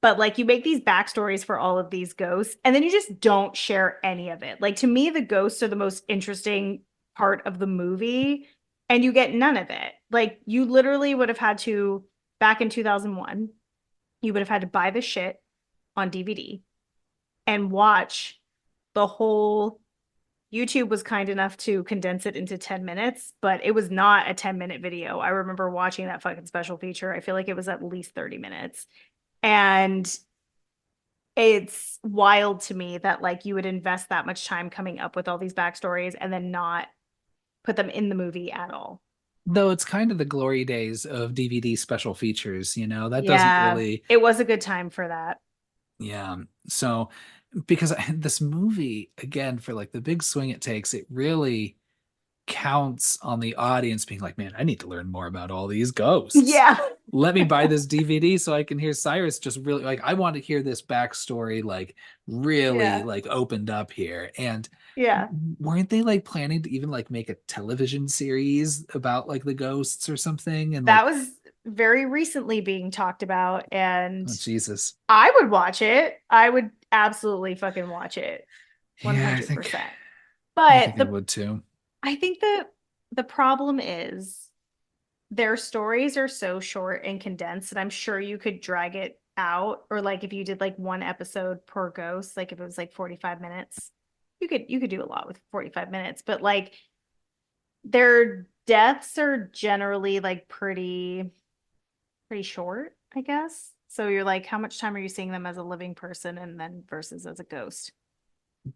but like you make these backstories for all of these ghosts and then you just don't share any of it. Like to me, the ghosts are the most interesting part of the movie and you get none of it. Like you literally would have had to, back in 2001, you would have had to buy the shit on DVD and watch the whole. YouTube was kind enough to condense it into 10 minutes, but it was not a 10-minute video. I remember watching that fucking special feature. I feel like it was at least 30 minutes. And it's wild to me that like you would invest that much time coming up with all these backstories and then not put them in the movie at all. Though it's kind of the glory days of DVD special features, that doesn't Yeah, really, it was a good time for that. yeah. So, because this movie, again, for like the big swing it takes, it really counts on the audience being like, man, I need to learn more about all these ghosts. Yeah. Let me buy this DVD so I can hear Cyrus just really like, I want to hear this backstory like really Yeah. like opened up here. And Yeah. weren't they like planning to even like make a television series about like the ghosts or something? And That like, was very recently being talked about and oh Jesus. I would watch it. I would absolutely fucking watch it. Yeah, I think 100%. I But think I would too. I think the problem is their stories are so short and condensed that I'm sure you could drag it out or like if you did like one episode per ghost, like if it was like 45 minutes, you could do a lot with 45 minutes, but like their deaths are generally like pretty short, I guess. So you're like, how much time are you seeing them as a living person and then versus as a ghost?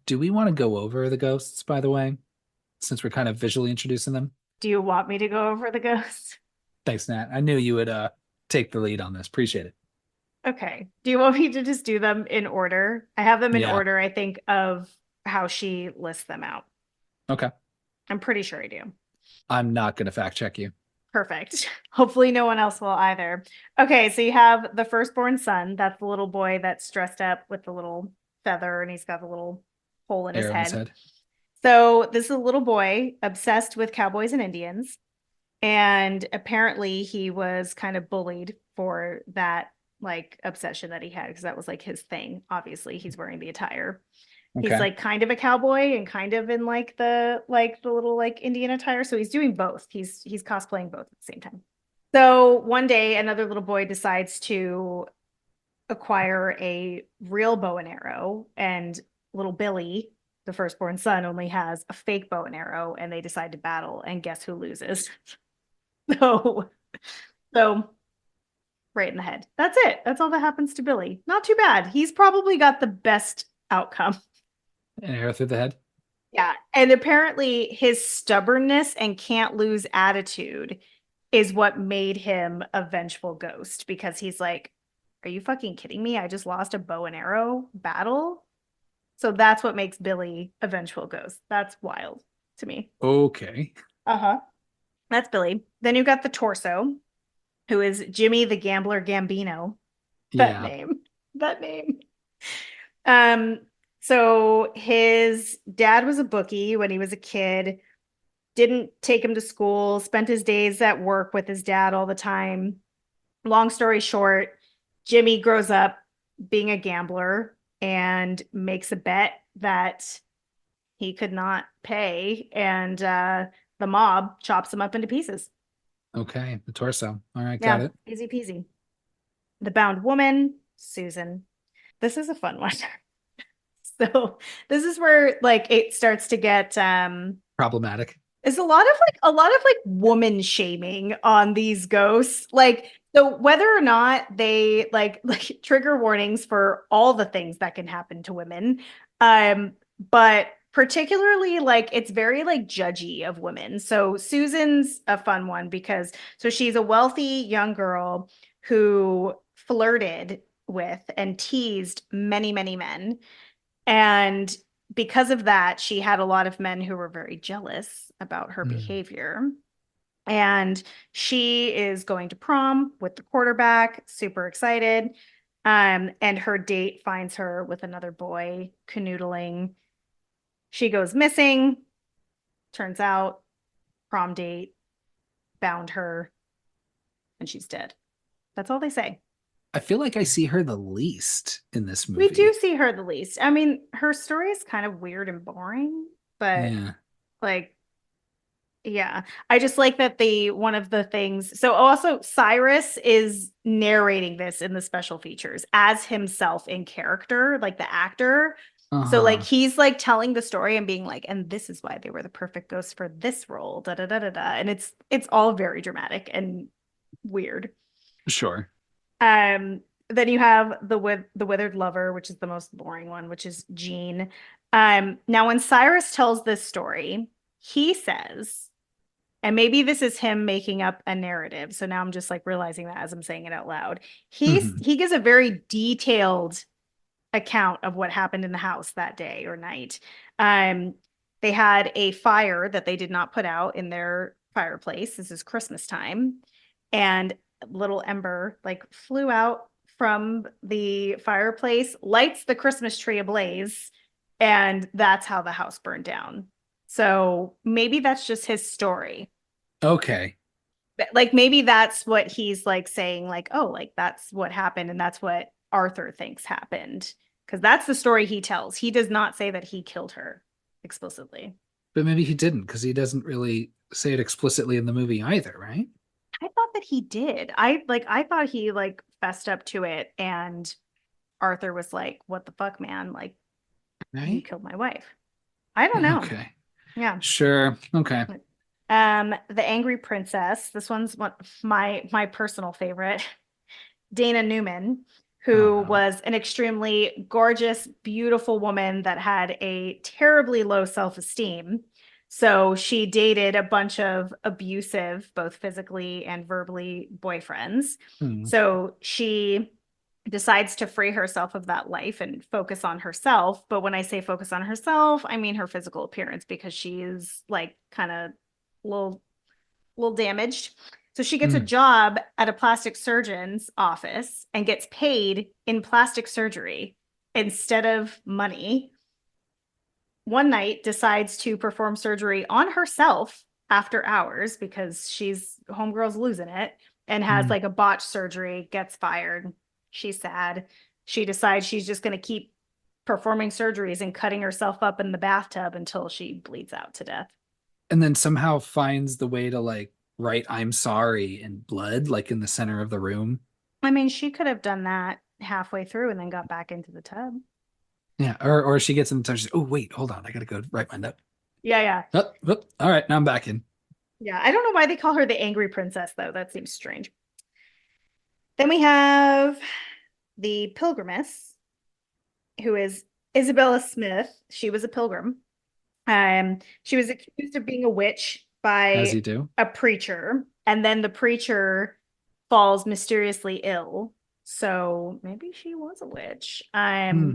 Do we want to go over the ghosts, by the way, since we're kind of visually introducing them? Do you want me to go over the ghost? Thanks, Nat. I knew you would take the lead on this. Appreciate it. Okay. Do you want me to just do them in order? I have them in Yeah. order, I think, of how she lists them out. Okay. I'm pretty sure I do. I'm not gonna fact check you. Perfect. Hopefully, no one else will either. Okay, so you have the firstborn son. That's the little boy that's dressed up with the little feather and he's got the little hole in his Arrow in his head. head. So, this is a little boy obsessed with cowboys and Indians. And apparently, he was kind of bullied for that like obsession that he had because that was like his thing. Obviously, he's wearing the attire. He's Okay. like kind of a cowboy and kind of in like the little like Indian attire. So he's doing both. He's cosplaying both at the same time. So one day another little boy decides to acquire a real bow and arrow and little Billy, the firstborn son, only has a fake bow and arrow and they decide to battle and guess who loses. So so right in the head. That's it. That's all that happens to Billy. Not too bad. He's probably got the best outcome. An arrow through the head. Yeah. And apparently his stubbornness and can't lose attitude is what made him a vengeful ghost because he's like, are you fucking kidding me? I just lost a bow and arrow battle. So that's what makes Billy a vengeful ghost. That's wild to me. Okay. Uh-huh. That's Billy. Then you've got the torso, who is Jimmy the Gambler Gambino. That Yeah. name. That name. Um, so his dad was a bookie when he was a kid, didn't take him to school, spent his days at work with his dad all the time. Long story short, Jimmy grows up being a gambler and makes a bet that he could not pay, and the mob chops him up into pieces. Okay. The torso. All right. Got Yeah, it. easy peasy. The bound woman, Susan. This is a fun one. So this is where like it starts to get Problematic. it's a lot of like woman shaming on these ghosts. Like so whether or not they like trigger warnings for all the things that can happen to women. But particularly like it's very like judgy of women. So Susan's a fun one because so she's a wealthy young girl who flirted with and teased many, many men. And because of that, she had a lot of men who were very jealous about her Mm. behavior. And she is going to prom with the quarterback, super excited. And her date finds her with another boy canoodling. She goes missing. Turns out, prom date bound her, and she's dead. That's all they say. I feel like I see her the least in this We do movie. see her the least. I mean, her story is kind of weird and boring, but Yeah. like yeah, I just like that the one of the things. So also Cyrus is narrating this in the special features as himself in character, like the actor. So like Uh-huh. he's like telling the story and being like, and this is why they were the perfect ghost for this role, da da da da da. And it's all very dramatic and weird. Sure. Um, then you have the withered lover, which is the most boring one, which is Jean. Now when Cyrus tells this story, he says, and maybe this is him making up a narrative. So now I'm just like realizing that as I'm saying it out loud. Mhm. He gives a very detailed account of what happened in the house that day or night. Um, they had a fire that they did not put out in their fireplace. This is Christmas time, and little ember like flew out from the fireplace, lights the Christmas tree ablaze, and that's how the house burned down. So maybe that's just his story. Okay. Like maybe that's what he's like saying, like, oh, like that's what happened, and that's what Arthur thinks happened. Because that's the story he tells. He does not say that he killed her explicitly. But maybe he didn't because he doesn't really say it explicitly in the movie either, right? I thought that he did. I thought he like fessed up to it, and Arthur was like, what the fuck, man? Like, you Right? killed my wife. I don't know. Okay. Yeah. Sure. Okay. The Angry Princess. This one's one my personal favorite. Dana Newman, Oh who no. was an extremely gorgeous, beautiful woman that had a terribly low self-esteem. So she dated a bunch of abusive, both physically and verbally, boyfriends. Hmm. So she decides to free herself of that life and focus on herself. But when I say focus on herself, I mean her physical appearance because she's like kind of little damaged. So she gets a Hmm. job at a plastic surgeon's office and gets paid in plastic surgery instead of money. One night decides to perform surgery on herself after hours because she's homegirl's losing it and has Hmm. like a botched surgery, gets fired. She's sad. She decides she's just going to keep performing surgeries and cutting herself up in the bathtub until she bleeds out to death. And then somehow finds the way to like write "I'm sorry" in blood, like in the center of the room. I mean, she could have done that halfway through and then got back into the tub. Yeah. Or she gets in touch. Oh wait, hold on. I gotta go write my note. Yeah, yeah. Oh, oh, all right, now I'm back in. Yeah. I don't know why they call her the angry princess, though. That seems strange. Then we have the Pilgrimess, who is Isabella Smith. She was a pilgrim. She was accused of being a witch As you by do. a preacher, and then the preacher falls mysteriously ill. So maybe she was a witch. Hmm.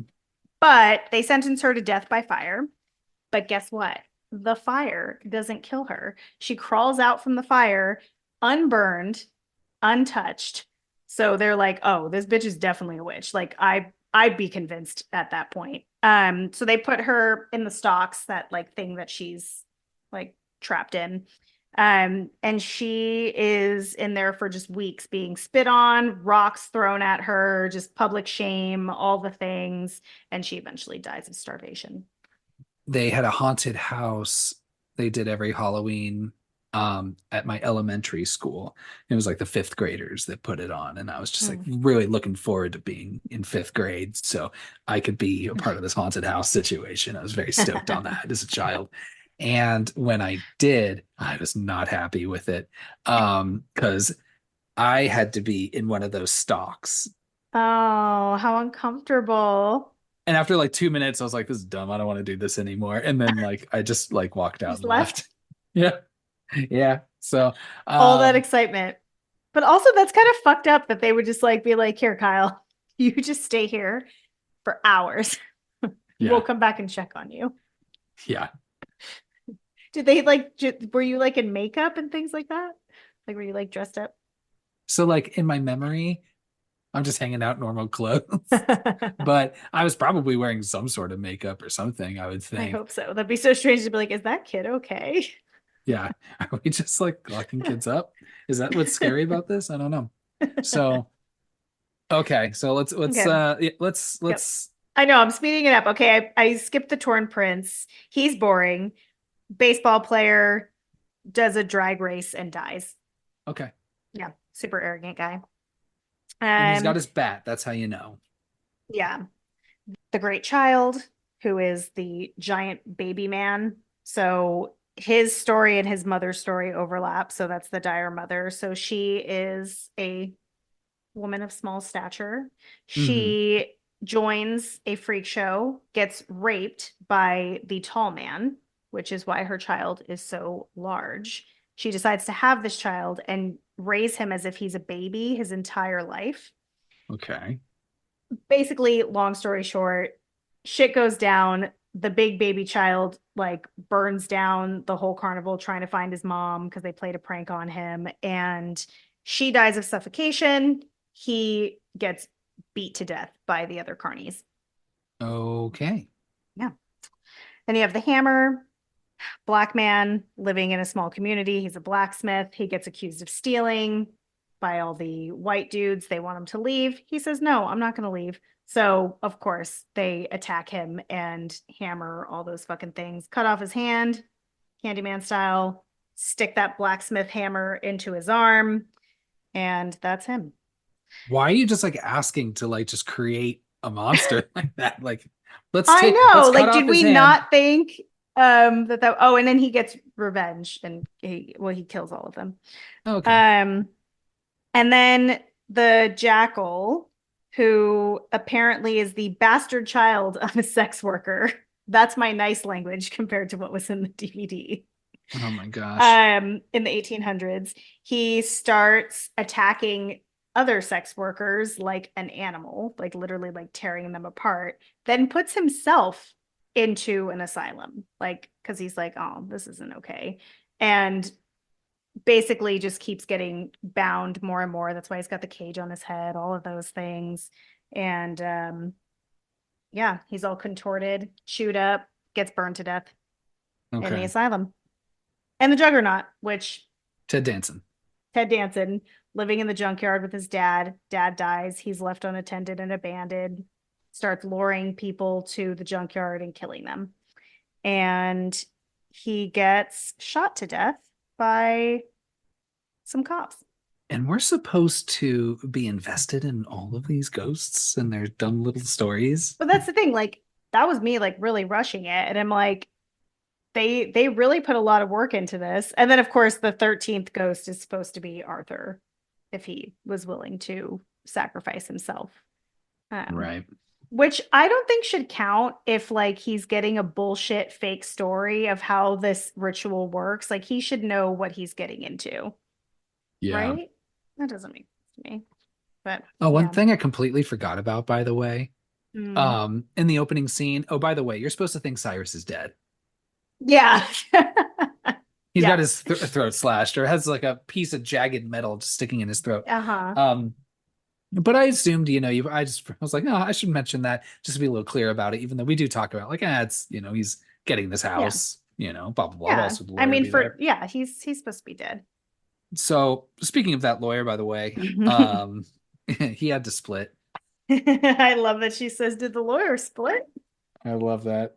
But they sentenced her to death by fire. But guess what? The fire doesn't kill her. She crawls out from the fire unburned, untouched. So they're like, "Oh, this bitch is definitely a witch." Like I'd be convinced at that point. So they put her in the stocks, that like thing that she's like trapped in. And she is in there for just weeks, being spit on, rocks thrown at her, just public shame, all the things, and she eventually dies of starvation. They had a haunted house they did every Halloween at my elementary school. It was like the fifth graders that put it on, and I was just like Mm. really looking forward to being in fifth grade so I could be a part of this haunted house situation. I was very stoked on that as a child. And when I did, I was not happy with it because I had to be in one of those stocks. Oh, how uncomfortable. And after like 2 minutes, I was like, this is dumb. I don't want to do this anymore. And then like I just like walked out Just and left left. Yeah. Yeah. So all that um excitement. But also, that's kind of fucked up that they would just like be like, "Here, Kyle, you just stay here for hours. We'll yeah. come back and check on you." Yeah. Did they like, were you like in makeup and things like that? Like, were you like dressed up? So like in my memory, I'm just hanging out normal clothes. But I was probably wearing some sort of makeup or something, I would I think. hope so. That'd be so strange to be like, "Is that kid okay?" Yeah. Are we just like locking kids up? Is that what's scary about this? I don't know. So okay, so let's Okay. yeah, Yep. let's I know I'm speeding it up. Okay. I skipped the Torn Prince. He's boring. Baseball player does a drag race and dies. okay. Yeah. Super arrogant guy. And he's got Um, his bat. That's how you know. yeah. The Great Child, who is the giant baby man. So his story and his mother's story overlap. So that's the dire mother. So she is a woman of small stature. Hmm. She joins a freak show, gets raped by the tall man, which is why her child is so large. She decides to have this child and raise him as if he's a baby his entire life. Okay. Basically, long story short, shit goes down. The big baby child like burns down the whole carnival trying to find his mom because they played a prank on him, and she dies of suffocation. He gets beat to death by the other carnies. Okay. Yeah. Then you have the hammer, black man living in a small community. He's a blacksmith. He gets accused of stealing by all the white dudes. They want him to leave. He says, "No, I'm not going to leave." So, of course, they attack him and hammer all those fucking things, cut off his hand, Candyman style, stick that blacksmith hammer into his arm, and that's him. Why are you just like asking to like just create a monster like that? Like, I let's know. cut Like, off did his we hand. not think that oh, and then he gets revenge and he kills all of them. Okay. Um And then the jackal, who apparently is the bastard child of a sex worker. That's my nice language compared to what was in the DVD. Oh my gosh. In the 1800s, he starts attacking other sex workers like an animal, like literally like tearing them apart, then puts himself into an asylum, like because he's like, "Oh, this isn't okay." And basically just keeps getting bound more and more. That's why he's got the cage on his head, all of those things. And yeah, he's all contorted, chewed up, gets burned to death in the Okay. asylum. And the Juggernaut, which Ted Danson. Ted Danson, living in the junkyard with his dad. Dad dies. He's left unattended and abandoned, starts luring people to the junkyard and killing them. And he gets shot to death by some cops. And we're supposed to be invested in all of these ghosts and their dumb little stories. But that's the thing, like that was me like really rushing it. And I'm like, they really put a lot of work into this. And then of course the 13th ghost is supposed to be Arthur, if he was willing to sacrifice himself. Um, Right. which I don't think should count if like he's getting a bullshit fake story of how this ritual works. Like he should know what he's getting into, Yeah. right? That doesn't make sense to me. But Oh, one yeah. thing I completely forgot about, by the way, Mm. in the opening scene. Oh, by the way, you're supposed to think Cyrus is dead. Yeah. He's got Yes. his throat slashed, or has like a piece of jagged metal just sticking in his throat. Uh-huh. Um, but I assumed, I was like, no, I should mention that just to be a little clear about it, even though we do talk about like, it's, he's getting this Yeah. house, blah, blah, blah. Why Yeah. else would the I lawyer mean, be there? he's supposed to be dead. So speaking of that lawyer, by the way, he had to split. I love that she says, "Did the lawyer split?" I love that.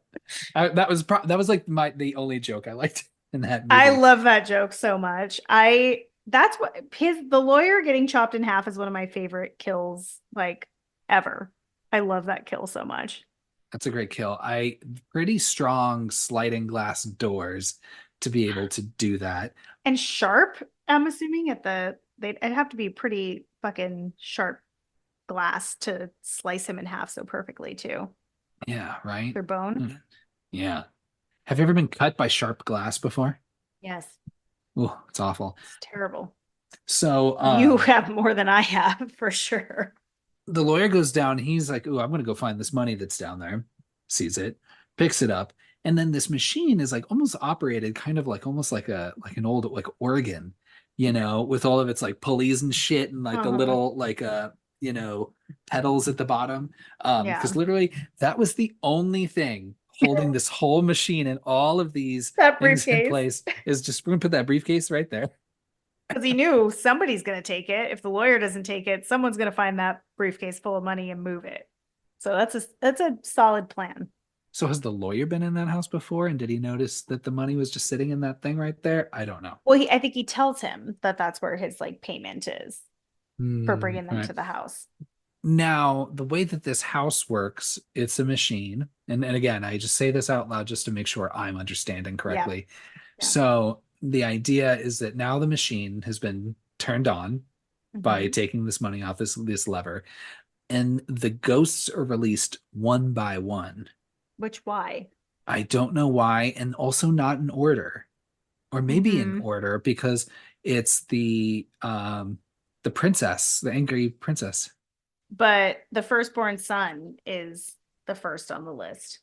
That was like the only joke I liked in that I movie. love that joke so much. I That's what the lawyer getting chopped in half is one of my favorite kills like ever. I love that kill so much. That's a great kill. Pretty strong sliding glass doors to be able to do that. And sharp, I'm assuming they'd have to be pretty fucking sharp glass to slice him in half so perfectly too. Yeah, right. Their bone. Mm. Yeah. Have you ever been cut by sharp glass before? Yes. Oh, it's awful. It's terrible. So, You have more than I have for sure. the lawyer goes down. He's like, "Oh, I'm gonna go find this money that's down there." Sees it, picks it up, and then this machine is like almost operated, kind of like almost like an old like organ, with all of its like pulleys and shit, and like the Uh-huh. little like you know pedals at the bottom. Yeah. Because literally that was the only thing holding this whole machine and all of these That things in briefcase. place. Is just we're gonna put that briefcase right there. Because he knew somebody's going to take it. If the lawyer doesn't take it, someone's going to find that briefcase full of money and move it. So that's a solid plan. So has the lawyer been in that house before, and did he notice that the money was just sitting in that thing right there? I don't know. Well, I think he tells him that that's where his like payment is for bringing All them right. to the house. Now, the way that this house works, it's a machine. And again, I just say this out loud just to make sure I'm understanding Yeah. correctly. Yeah. So the idea is that now the machine has been turned on by Mhm. taking this money off this lever, and the ghosts are released one by one. Which why? I don't know why, and also not in order. Or maybe in Hmm. order because it's the princess, the angry princess. But the firstborn son is the first on the list.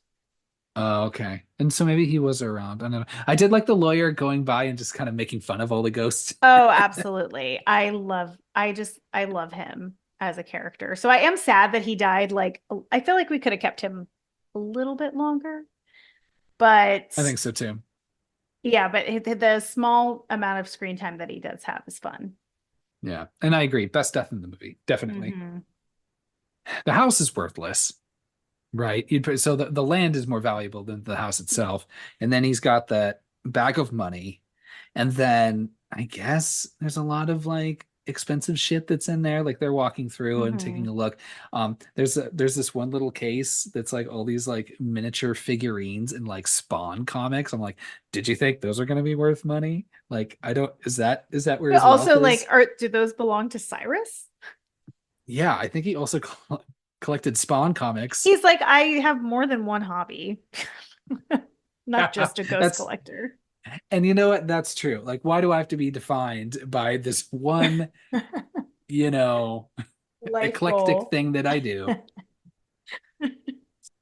Oh, okay. And so maybe he was around. I don't know. I did like the lawyer going by and just kind of making fun of all the ghosts. Oh, absolutely. I love him as a character. So I am sad that he died. Like, I feel like we could have kept him a little bit longer, but I think so too. yeah, but the small amount of screen time that he does have is fun. Yeah. And I agree. Best death in the movie. Definitely. Hmm. The house is worthless, right? So the land is more valuable than the house itself. And then he's got that bag of money. And then I guess there's a lot of like expensive shit that's in there. Like they're walking through and Hmm. taking a look. There's this one little case that's like all these like miniature figurines and like Spawn comics. I'm like, did you think those are gonna be worth money? Like, I don't, is that where But his wealth also, like, is? do those belong to Cyrus? Yeah, I think he also collected Spawn comics. He's like, I have more than one hobby, not just a ghost That's collector. and you know what? That's true. Like, why do I have to be defined by this one, you know, Life eclectic goal. thing that I do?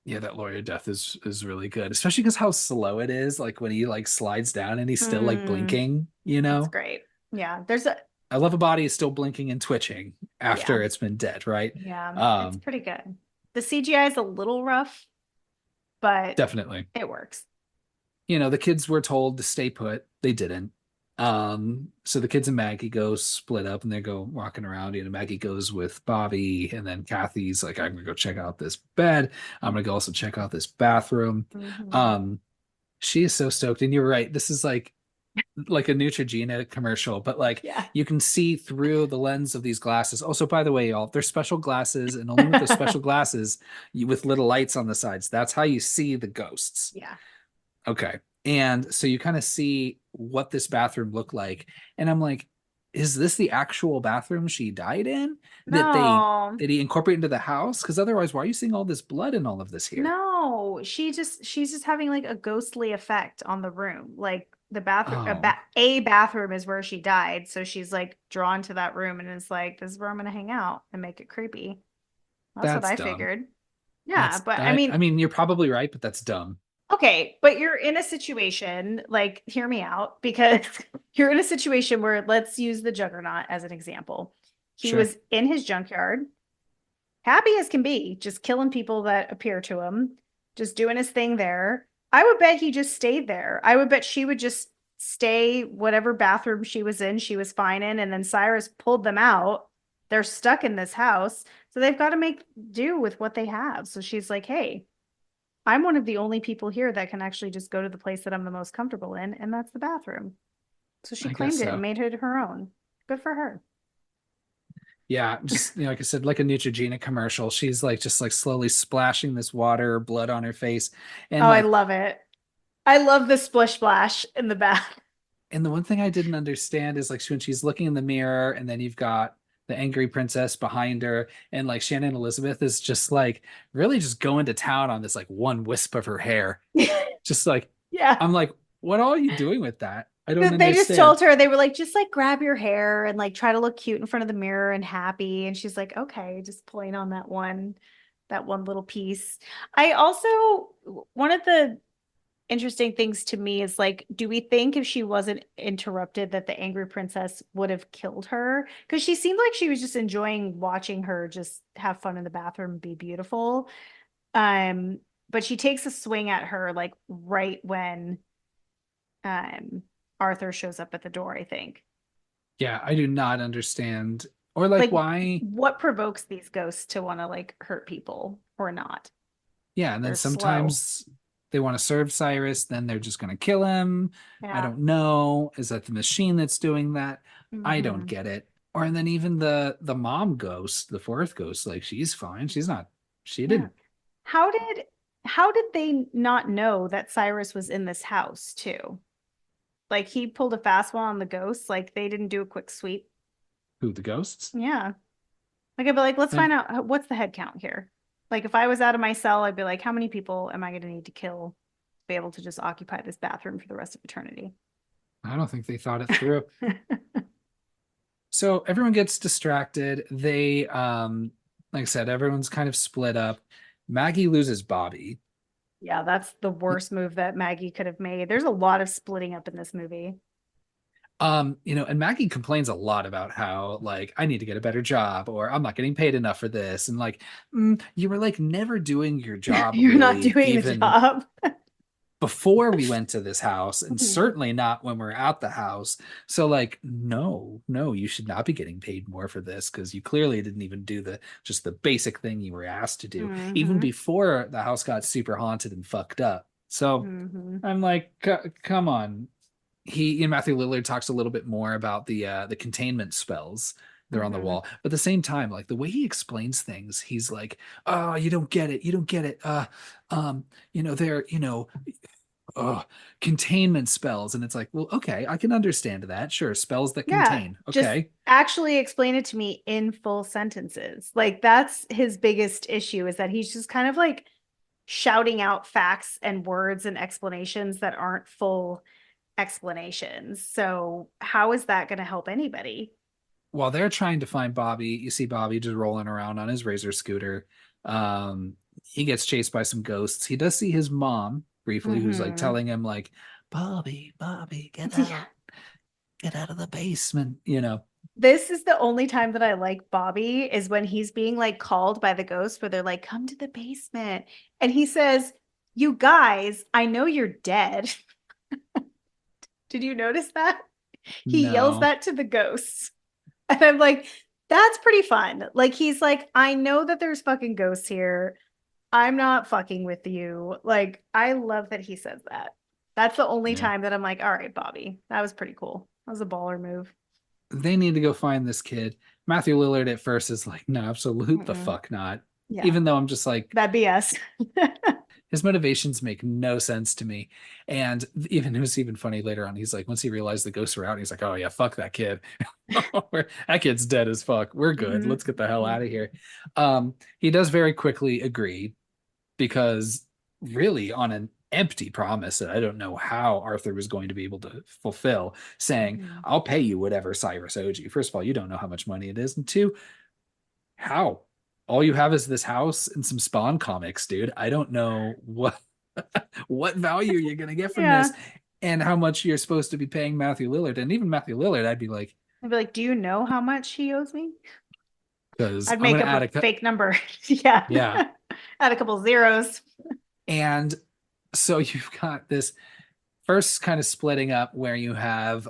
Yeah, that lawyer death is really good, especially because how slow it is. Like when he like slides down and he's still like Mm, blinking, it's great. Yeah, there's a I love a body is still blinking and twitching yeah, after it's been dead, right? yeah, it's Um, pretty good. The CGI is a little rough, but definitely. it works. The kids were told to stay put. They didn't. So the kids and Maggie go split up and they go walking around. Maggie goes with Bobby, and then Kathy's like, I'm gonna go check out this bed. I'm gonna go also check out this bathroom. Hmm. Um, she is so stoked, and you're right. This is like a Neutrogena commercial, but like Yeah. you can see through the lens of these glasses. Also, by the way, y'all, they're special glasses, and only with those special glasses, with little lights on the sides, that's how you see the ghosts. Yeah. Okay. And so you kind of see what this bathroom looked like. And I'm like, is this the actual bathroom she died in No. that he incorporated into the house? Because otherwise, why are you seeing all this blood and all of this here? No, she's just having like a ghostly effect on the room. Like the bathroom, Oh, a bathroom is where she died, so she's like drawn to that room and is like, "This is where I'm gonna hang out and make it creepy." That's what that's I dumb. figured. Yeah, That's but I I mean, mean, you're probably right, but that's dumb. okay, but you're in a situation, like, hear me out, because you're in a situation where let's use the Juggernaut as an example. He Sure. was in his junkyard, happy as can be, just killing people that appear to him, just doing his thing there. I would bet he just stayed there. I would bet she would just stay whatever bathroom she was in, she was fine in, and then Cyrus pulled them out. They're stuck in this house, so they've got to make do with what they have. So she's like, "Hey, I'm one of the only people here that can actually just go to the place that I'm the most comfortable in, and that's the bathroom." So she I guess claimed it and so. made it her own. Good for her. Yeah, just like I said, like a Neutrogena commercial. She's like just like slowly splashing this water, blood on her face, and Oh, I like, love it. I love the splish splash in the bath. and the one thing I didn't understand is like when she's looking in the mirror, and then you've got the angry princess behind her, and like Shannon Elizabeth is just like really just going to town on this like one wisp of her hair. Just like, Yeah. I'm like, what are you doing with that? I don't They just understand. told her, they were like, just like grab your hair and like try to look cute in front of the mirror and happy. And she's like, okay, just pulling on that one little piece. I also, one of the interesting things to me is like, do we think if she wasn't interrupted that the angry princess would have killed her? Because she seemed like she was just enjoying watching her just have fun in the bathroom and be beautiful. Um, but she takes a swing at her like right when um Arthur shows up at the door, I think. Yeah, I do not understand. Or like Like why, what provokes these ghosts to want to like hurt people or not? yeah, and then They're slow. sometimes they want to serve Cyrus, then they're just gonna kill him. I Yeah. don't know. Is that the machine that's doing that? I don't Hmm. get it. Or and then even the mom ghost, the fourth ghost, like she's fine. She's not, she Yeah. didn't. How did how did they not know that Cyrus was in this house too? Like he pulled a fast one on the ghosts, like they didn't do a quick sweep. Who, the ghosts? Yeah. Like I'd be like, let's And find out what's the head count here. Like if I was out of my cell, I'd be like, how many people am I going to need to kill to be able to just occupy this bathroom for the rest of eternity? I don't think they thought it through. So everyone gets distracted. They like I said, everyone's kind of split up. Maggie loses Bobby. Yeah, that's the worst move that Maggie could have made. There's a lot of splitting up in this movie. And Maggie complains a lot about how like I need to get a better job or I'm not getting paid enough for this. And like, you were like never doing your job You're not really, doing the even job. before we went to this house, and Mhm. certainly not when we're at the house. So like, no, no, you should not be getting paid more for this because you clearly didn't even do the just the basic thing you were asked to do, even Mhm. before the house got super haunted and fucked up. So Mhm. I'm like, come on. He and Matthew Lillard talks a little bit more about the containment spells. They're on the Mhm. wall. But at the same time, like the way he explains things, he's like, "Oh, you don't get it. You don't get it. They're, oh, containment spells." And it's like, well, okay, I can understand that. Sure, spells that Yeah, contain. just Okay. actually explain it to me in full sentences. Like that's his biggest issue is that he's just kind of like shouting out facts and words and explanations that aren't full explanations. So how is that going to help anybody? While they're trying to find Bobby, you see Bobby just rolling around on his razor scooter. He gets chased by some ghosts. He does see his mom briefly, who's like Hmm. telling him, like, Bobby, Bobby, Yeah. get out of the basement. This is the only time that I like Bobby is when he's being like called by the ghost where they're like, come to the basement. And he says, you guys, I know you're dead. Did you notice that? He yells No. that to the ghosts. And I'm like, that's pretty fun. Like, he's like, I know that there's fucking ghosts here. I'm not fucking with you. Like, I love that he says that. That's the only Yeah. time that I'm like, all right, Bobby, that was pretty cool. That was a baller move. They need to go find this kid. Matthew Lillard at first is like, no, absolute the Mm-mm. fuck not. Yeah, Even though I'm just like, that'd be us. His motivations make no sense to me. And even it was even funny later on. He's like, once he realized the ghosts were out, he's like, oh yeah, fuck that kid. That kid's dead as fuck. We're good. Mhm. Let's get the hell Mhm. out of here. He does very quickly agree because really on an empty promise that I don't know how Arthur was going to be able to fulfill, saying, Mhm. I'll pay you whatever Cyrus owes you. First of all, you don't know how much money it is. And two, how? All you have is this house and some Spawn comics, dude. I don't know what value you're gonna get from Yeah. this and how much you're supposed to be paying Matthew Lillard. And even Matthew Lillard, I'd be like, I'd be like, do you know how much he owes me? because I'd I'm make gonna up add a a fake number. Yeah. yeah. Add a couple zeros. And so you've got this first kind of splitting up where you have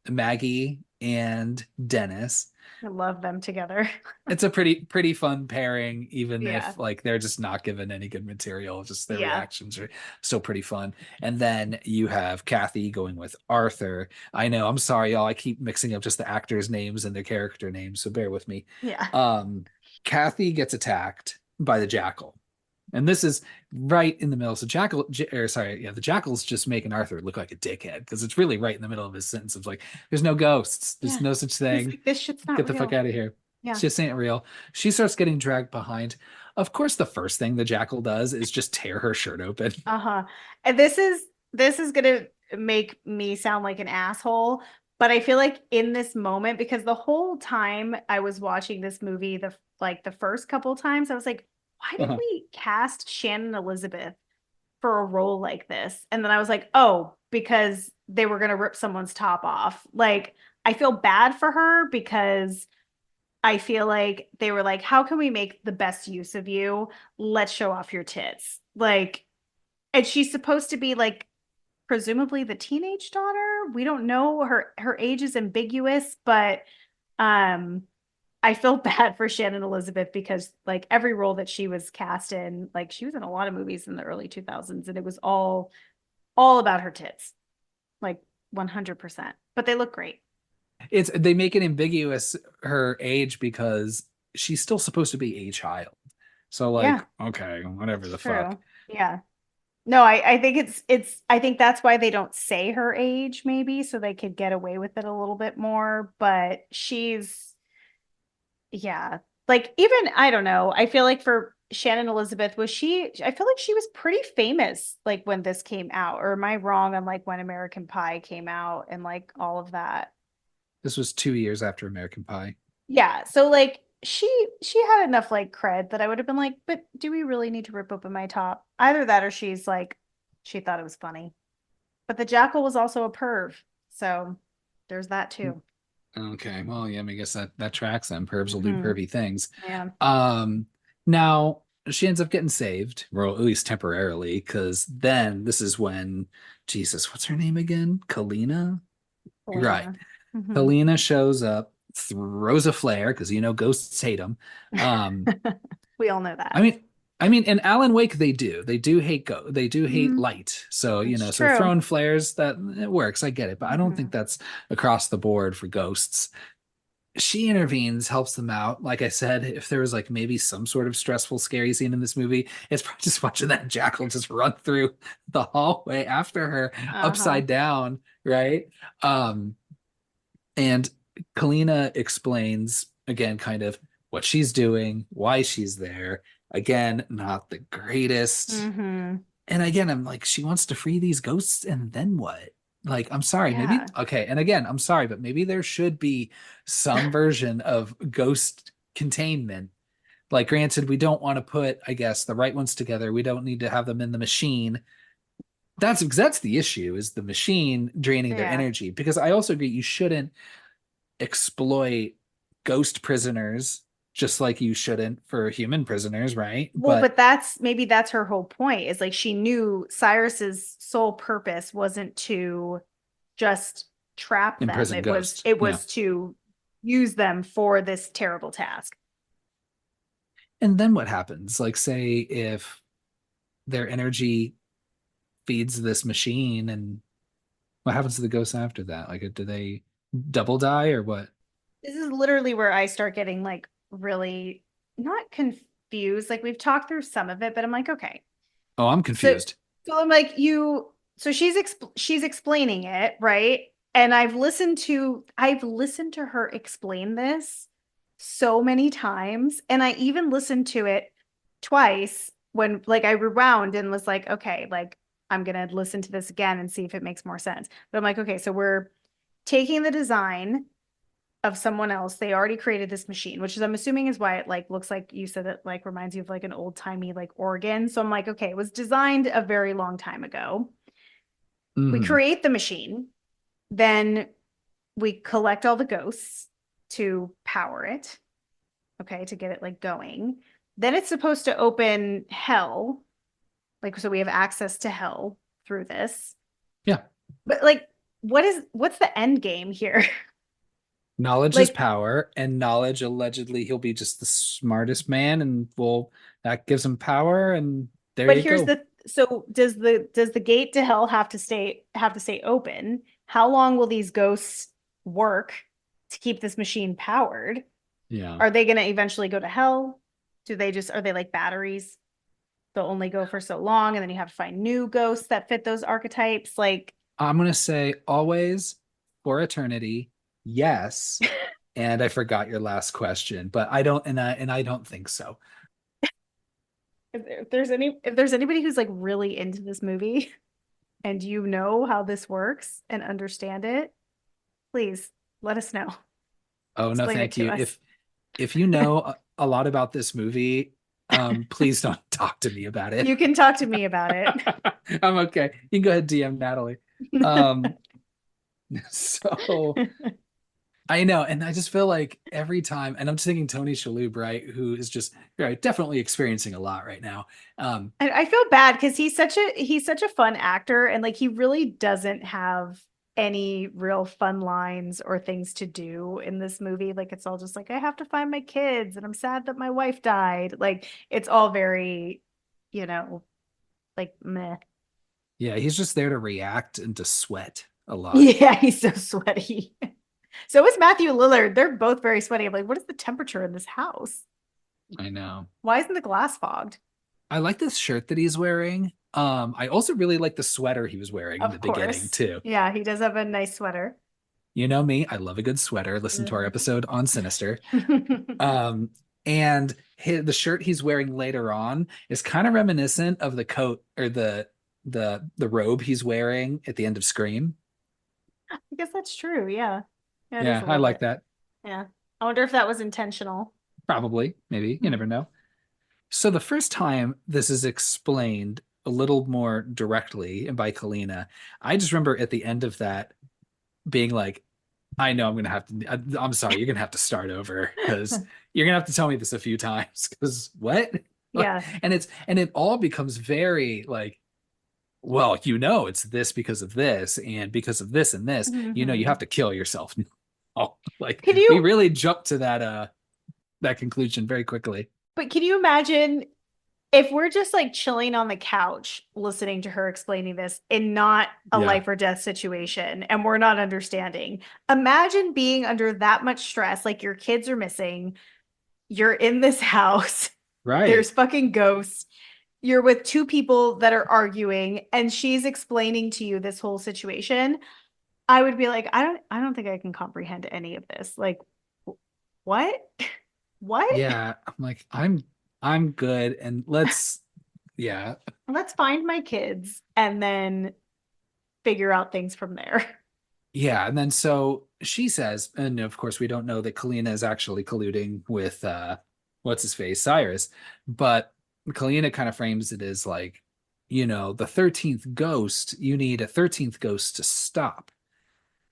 Maggie and Dennis. I love them together. It's a pretty fun pairing, even Yeah. if like they're just not given any good material. Just their Yeah. reactions are still pretty fun. And then you have Kathy going with Arthur. I know, I'm sorry, y'all. I keep mixing up just the actors' names and their character names, so bear with me. Yeah. Um, Kathy gets attacked by the jackal. And this is right in the middle. So the jackal's just making Arthur look like a dickhead because it's really right in the middle of his sentence of like, there's no ghosts, there's Yeah. no such He's thing. like, this shit's not Get the fuck real. out of here. It's Yeah. just ain't real. She starts getting dragged behind. Of course, the first thing the jackal does is just tear her shirt open. Uh-huh. And this is gonna make me sound like an asshole, but I feel like in this moment, because the whole time I was watching this movie, the first couple times, I was like, why did Uh-huh. we cast Shannon Elizabeth for a role like this? And then I was like, oh, because they were gonna rip someone's top off. Like, I feel bad for her because I feel like they were like, how can we make the best use of you? Let's show off your tits. Like, and she's supposed to be like presumably the teenage daughter. We don't know, her age is ambiguous, but um I feel bad for Shannon Elizabeth because like every role that she was cast in, like she was in a lot of movies in the early 2000s and it was all about her tits. Like 100%. But they look great. It's they make it ambiguous her age because she's still supposed to be a child. So like, Yeah, okay, whatever the fuck. true. Yeah. No, I think it's I think that's why they don't say her age maybe so they could get away with it a little bit more, but she's yeah. Like even I don't know. I feel like for Shannon Elizabeth I feel like she was pretty famous like when this came out, or am I wrong on like when American Pie came out and like all of that? This was 2 years after American Pie. Yeah, so like she had enough like cred that I would have been like, but do we really need to rip open my top? Either that or she's like she thought it was funny. But the jackal was also a perv. So there's that too. Okay, well, yeah, I guess that tracks them. Pervs will do Hmm. pervy things. Yeah. Um, Now she ends up getting saved, or at least temporarily, because then this is when Jesus, what's her name again? Kalina? Right. Selena. Hmm. Kalina shows up, throws a flare because ghosts hate them. Um, We all know I that. mean, in Alan Wake they do hate they do hate Mhm. light. So It's so true. throwing flares that it works. I get it, but I don't think Hmm. that's across the board for ghosts. She intervenes, helps them out. Like I said, if there was like maybe some sort of stressful, scary scene in this movie, it's probably just watching that jackal just run through the hallway after her Uh-huh. upside down, right? Um, and Kalina explains again, kind of what she's doing, why she's there. Again, not the greatest. Hmm. And again, I'm like, she wants to free these ghosts, and then what? Like, I'm sorry, maybe, Yeah. okay. And again, I'm sorry, but maybe there should be some version of ghost containment. Like, granted, we don't want to put, I guess, the right ones together. We don't need to have them in the machine. That's the issue, is the machine draining their Yeah. energy. Because I also agree you shouldn't exploit ghost prisoners just like you shouldn't for human prisoners, right? Well, But but that's her whole point is like she knew Cyrus's sole purpose wasn't to just trap them. imprison It was ghosts. it Yeah. was to use them for this terrible task. And then what happens? Like, say if their energy feeds this machine, and what happens to the ghosts after that? Like, do they double die or what? This is literally where I start getting like really not confused. Like we've talked through some of it, but I'm like, okay. Oh, I'm So confused. so I'm like, so she's explaining it, right? And I've listened to her explain this so many times. And I even listened to it twice when like I rewound and was like, okay, like I'm gonna listen to this again and see if it makes more sense. But I'm like, okay, so we're taking the design of someone else. They already created this machine, which is I'm assuming is why it like looks like you said it like reminds you of like an old timey like organ. So I'm like, okay, it was designed a very long time ago. We Hmm. create the machine, then we collect all the ghosts to power it, okay, to get it like going. Then it's supposed to open hell, like so we have access to hell through this. Yeah. But like, what's the end game here? Knowledge is Like, power, and knowledge allegedly he'll be just the smartest man, and well, that gives him power, and there but you here's go. the so does the gate to hell have to stay open? How long will these ghosts work to keep this machine powered? Yeah. Are they going to eventually go to hell? Are they like batteries? They'll only go for so long and then you have to find new ghosts that fit those archetypes. Like, I'm gonna say always for eternity, yes. And I forgot your last question, but I don't, and I don't think so. if there's anybody who's like really into this movie and you know how this works and understand it, please let us know. Oh no, Explain it thank to you. us. If you know a lot about this movie, please don't talk to me about it. You can talk to me about it. I'm okay. You can go ahead DM Natalie. Um, so I know, and I just feel like every time, and I'm just thinking Tony Shalhoub, right, who is just right, definitely experiencing a lot right now. I feel bad because he's such a fun actor and like he really doesn't have any real fun lines or things to do in this movie. Like it's all just like I have to find my kids and I'm sad that my wife died. Like it's all very, you know, like meh. Yeah, he's just there to react and to sweat a lot. Yeah, he's so sweaty. So is Matthew Lillard. They're both very sweaty. I'm like, what is the temperature in this house? I know. Why isn't the glass fogged? I like this shirt that he's wearing. I also really like the sweater he was wearing in the Of beginning course. too. Yeah, he does have a nice sweater. You know me, I love a good sweater. Listen to our episode on Sinister. Um, and the shirt he's wearing later on is kind of reminiscent of the coat or the robe he's wearing at the end of Scream. I guess that's true. Yeah. Yeah, it is Yeah, a I little like bit. that. Yeah. I wonder if that was intentional. Probably, maybe, you never Hmm. know. So the first time this is explained a little more directly and by Kalina, I just remember at the end of that being like, I know I'm gonna have to. I'm sorry, you're gonna have to start over because you're gonna have to tell me this a few times. Because what? Yeah. And it all becomes very like, well, it's this because of this and because of this and this. You Hmm. have to kill yourself. Oh, like Can we you, really jumped to that conclusion very quickly. but can you imagine if we're just like chilling on the couch listening to her explaining this in not a Yeah, life or death situation and we're not understanding? Imagine being under that much stress, like your kids are missing, you're in this house, right. there's fucking ghosts. You're with two people that are arguing and she's explaining to you this whole situation. I would be like, I don't think I can comprehend any of this. Like, what? What? Yeah, I'm like, I'm good, and yeah, Let's find my kids and then figure out things from there. yeah. And then so she says, and of course we don't know that Kalina is actually colluding with what's his face, Cyrus, but Kalina kind of frames it as like, the 13th ghost, you need a 13th ghost to stop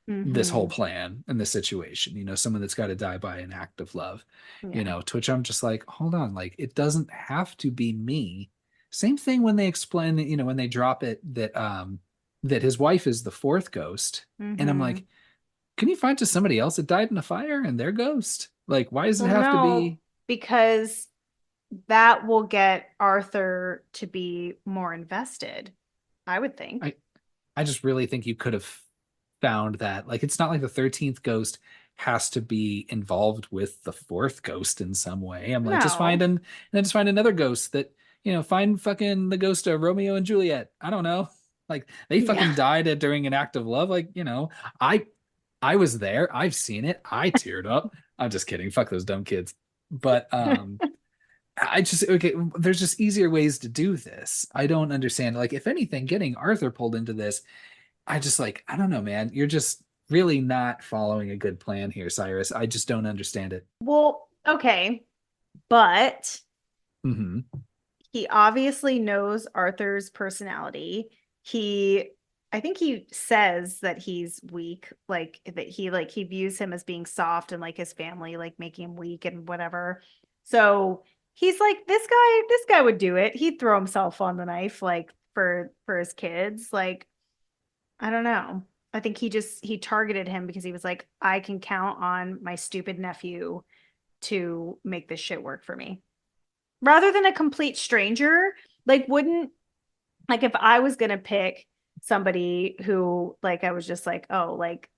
this whole Hmm. plan and this situation, someone that's got to die by an act of love, Yeah. to which I'm just like, hold on, like it doesn't have to be me. Same thing when they explain that, when they drop it that his wife is the fourth ghost. And I'm Hmm. like, can you find just somebody else that died in a fire and their ghost? Like, why does it Well, have to no, be? because that will get Arthur to be more invested, I would think. I I just really think you could have found that. Like, it's not like the 13th ghost has to be involved with the fourth ghost in some way. I'm like, just find No. an and then just find another ghost that, find fucking the ghost of Romeo and Juliet. I don't know. Like they fucking Yeah. died during an act of love. Like, I I was there. I've seen it. I teared up. I'm just kidding. Fuck those dumb kids. But I just okay, there's just easier ways to do this. I don't understand. Like, if anything, getting Arthur pulled into this, I just like, I don't know, man. You're just really not following a good plan here, Cyrus. I just don't understand it. Well, okay, but Hmm. he obviously knows Arthur's personality. He I think he says that he's weak, like he views him as being soft and like his family like making him weak and whatever. So he's like this guy would do it. He'd throw himself on the knife like for his kids. Like I don't know. I think he targeted him because he was like I can count on my stupid nephew to make this shit work for me rather than a complete stranger. Like wouldn't like if I was gonna pick somebody who like I was just like, oh, like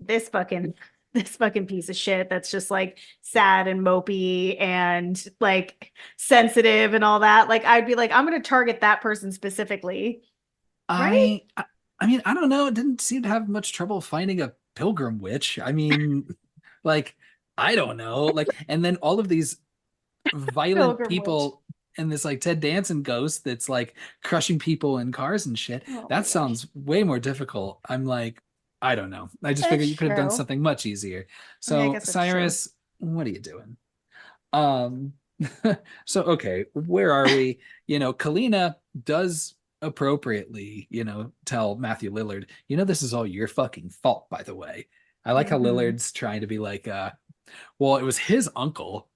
this fucking this fucking piece of shit that's just like sad and mopey and like sensitive and all that, like I'd be like, I'm gonna target that person specifically, right? I mean, I don't know. It didn't seem to have much trouble finding a pilgrim witch. I mean, like, I don't know. Like, and then all of these violent Pilgrim witch. people and this like Ted Danson ghost that's like crushing people in cars and shit. Oh my That gosh. sounds way more difficult. I'm like, I don't know. I just figured That's you could have done true. something much easier. I mean, I So, guess it's true. Cyrus, what are you doing? Um, so okay, where are we? Kalina does appropriately, tell Matthew Lillard, this is all your fucking fault, by the way. I like how Mm-hmm. Lillard's trying to be like, well, it was his uncle.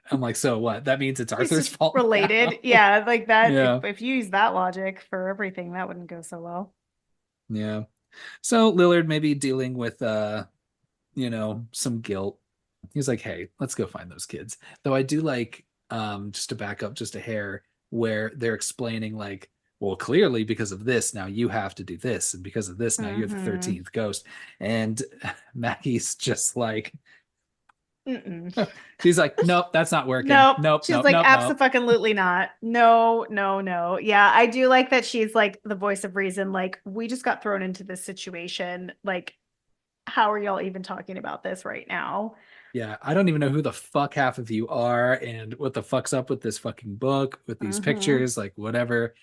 I'm like, so what? That means it's It's Arthur's just fault related. now. Yeah, like that. If Yeah, if you use that logic for everything, that wouldn't go so well. yeah. So Lillard maybe dealing with some guilt. He's like, hey, let's go find those kids. Though I do like, just to back up just a hair, where they're explaining like, well, clearly because of this, now you have to do this, and because of this, now you're the Mm-hmm. 13th ghost. And Maggie's just like, Mm-mm. she's like, nope, that's not working. Nope. Nope, She's nope, like, nope, nope. absolutely not. No, no, no. Yeah, I do like that she's like the voice of reason. Like, we just got thrown into this situation. Like, how are y'all even talking about this right now? Yeah, I don't even know who the fuck half of you are and what the fuck's up with this fucking book, with these Hmm. pictures, like whatever.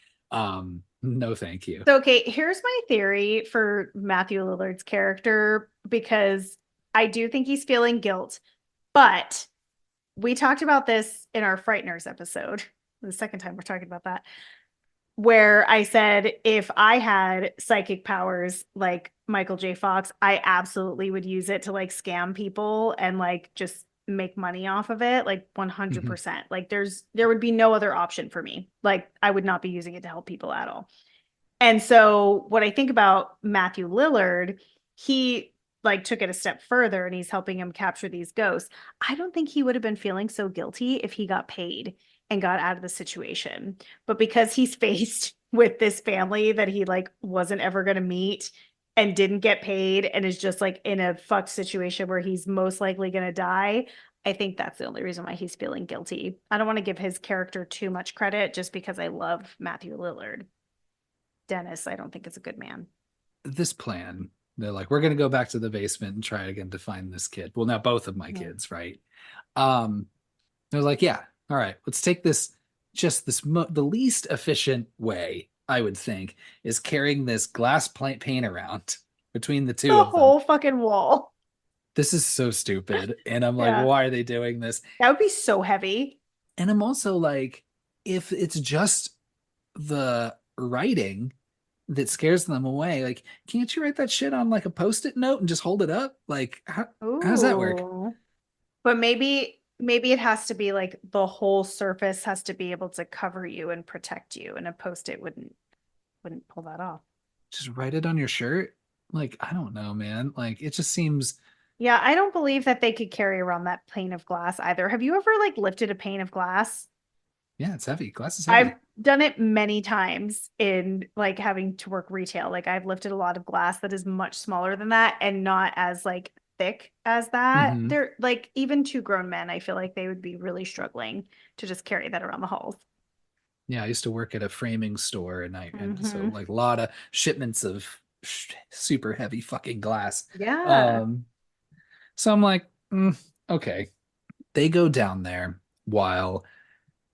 No, thank you. So, okay, here's my theory for Matthew Lillard's character because I do think he's feeling guilt, but we talked about this in our Frighteners episode. The second time we're talking about that, where I said if I had psychic powers like Michael J. Fox, I absolutely would use it to like scam people and like just make money off of it, like Mhm. 100%. Like there would be no other option for me. Like I would not be using it to help people at all. And so what I think about Matthew Lillard, he like took it a step further and he's helping him capture these ghosts. I don't think he would have been feeling so guilty if he got paid and got out of the situation. But because he's faced with this family that he like wasn't ever going to meet and didn't get paid and is just like in a fucked situation where he's most likely going to die, I think that's the only reason why he's feeling guilty. I don't want to give his character too much credit just because I love Matthew Lillard. Dennis, I don't think is a good man. This plan, they're like, we're gonna go back to the basement and try again to find this kid. Well, now both of my Mhm. kids, right? Um, they're like, yeah, all right, let's take this. Just the least efficient way, I would think, is carrying this glass plant paint around between the two The of them. whole fucking wall. This is so stupid, and I'm like, Yeah. why are they doing this? That would be so heavy. And I'm also like, if it's just the writing that scares them away, like, can't you write that shit on like a post-it note and just hold it up? Like, how does that work? Ooh. But maybe it has to be like the whole surface has to be able to cover you and protect you, and a post-it wouldn't pull that off. Just write it on your shirt? Like, I don't know, man. Like, it just seems, Yeah, I don't believe that they could carry around that pane of glass either. Have you ever like lifted a pane of glass? yeah, it's heavy. Glass is I've heavy. done it many times in like having to work retail. Like I've lifted a lot of glass that is much smaller than that and not as like thick as that. Hmm. They're like even two grown men, I feel like they would be really struggling to just carry that around the halls. Yeah, I used to work at a framing store, and so Hmm. like a lot of shipments of super heavy fucking glass. Yeah. Um, so I'm like, okay. They go down there while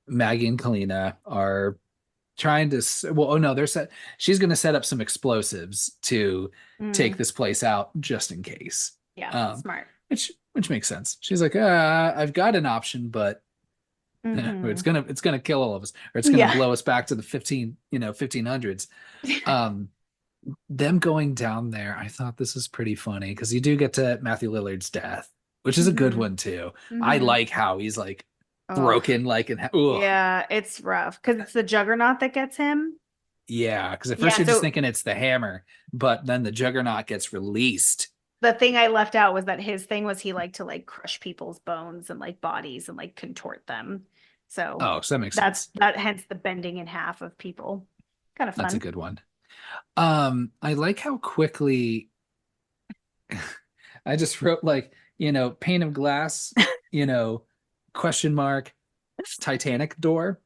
Maggie and Kalina are trying to well, oh no, she's going to set up some explosives to take Mm. this place out just in case. Yeah. Um, Smart. which makes sense. She's like, I've got an option, but Hmm. it's gonna kill all of us, or it's gonna Yeah. blow us back to the 1500s. Um, them going down there, I thought this was pretty funny because you do get to Matthew Lillard's death, which is a good Hmm. one too. I Hmm. like how he's like Oh, broken, like, and ugh. yeah, it's rough because it's the Juggernaut that gets him. Yeah, because at first Yeah, you're just so thinking it's the hammer, but then the Juggernaut gets released. the thing I left out was that his thing was he liked to like crush people's bones and like bodies and like contort them. So Oh, so that makes sense. that hence the bending in half of people. Kind of That's a fun. good one. I like how quickly I just wrote like, pane of glass, you know, question mark, Titanic door,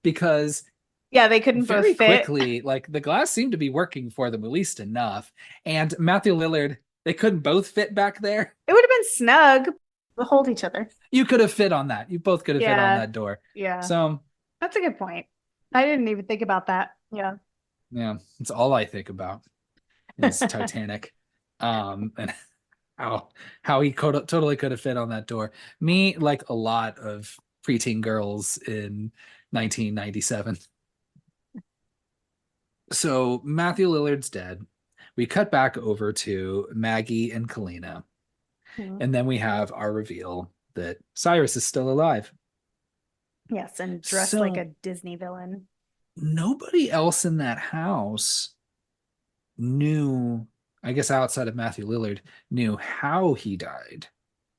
because Yeah, they couldn't both very fit. quickly, like the glass seemed to be working for them at least enough. And Matthew Lillard, they couldn't both fit back there. It would have been snug. They'll hold each other. You could have fit on that. You both could have fit on Yeah, that door. yeah. So, That's a good point. I didn't even think about that. Yeah. yeah, it's all I think about is Titanic. And how he totally could have fit on that door. Me, like a lot of preteen girls in 1997. So Matthew Lillard's dead. We cut back over to Maggie and Kalina, Mhm. and then we have our reveal that Cyrus is still alive. Yes, and dressed like a So Disney villain. nobody else in that house knew, I guess outside of Matthew Lillard, knew how he died,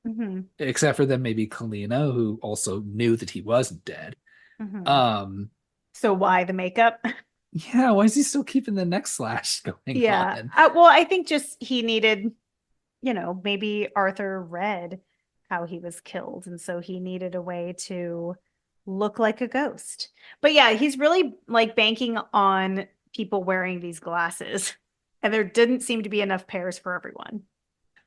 Hmm. except for then maybe Kalina, who also knew that he wasn't dead. Hmm. Um, So why the makeup? yeah, why is he still keeping the neck slash going Yeah. on? Well, I think just he needed, maybe Arthur read how he was killed. And so he needed a way to look like a ghost. But yeah, he's really like banking on people wearing these glasses. And there didn't seem to be enough pairs for everyone.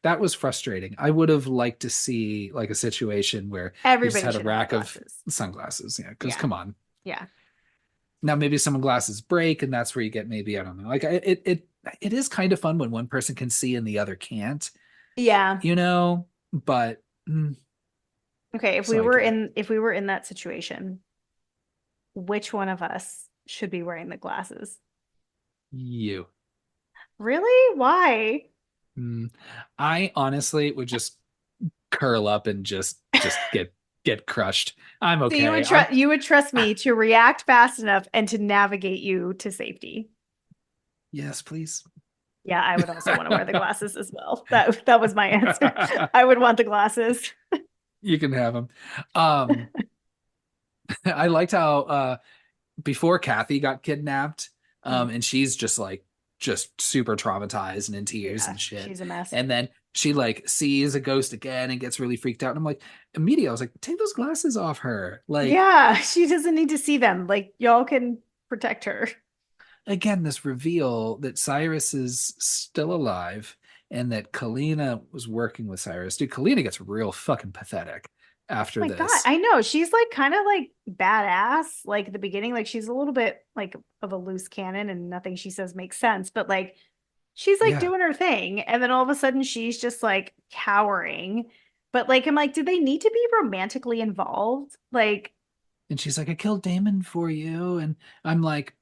That was frustrating. I would have liked to see like a situation where he just Everybody had a should have had rack of glasses. sunglasses. Yeah, because Yeah. come on. Yeah. Now maybe some glasses break, and that's where you get maybe I don't know. Like it is kind of fun when one person can see and the other can't, Yeah. But Okay, so I get it. if we were in that situation, which one of us should be wearing the glasses? You. Really? Why? Mm, I honestly would just curl up and just get crushed. I'm So you okay. would trust me to react fast enough and to navigate you to safety. Yes, please. Yeah, I would also want to wear the glasses as well. That was my answer. I would want the glasses. You can have them. Um, I liked how before Kathy got kidnapped, Mm. and she's just super traumatized and in tears Yeah, and shit. she's a mess. And then she like sees a ghost again and gets really freaked out. And I'm like, immediately, I was like, take those glasses off her. Like, Yeah, she doesn't need to see them. Like y'all can protect her. again, this reveal that Cyrus is still alive and that Kalina was working with Cyrus. Dude, Kalina gets real fucking pathetic after My God, this. I know she's like kind of like badass. Like at the beginning, like she's a little bit like of a loose cannon, and nothing she says makes sense. But like she's like Yeah. doing her thing, and then all of a sudden she's just like cowering. But like I'm like, do they need to be romantically involved? Like, And she's like, I killed Damon for you. And I'm like,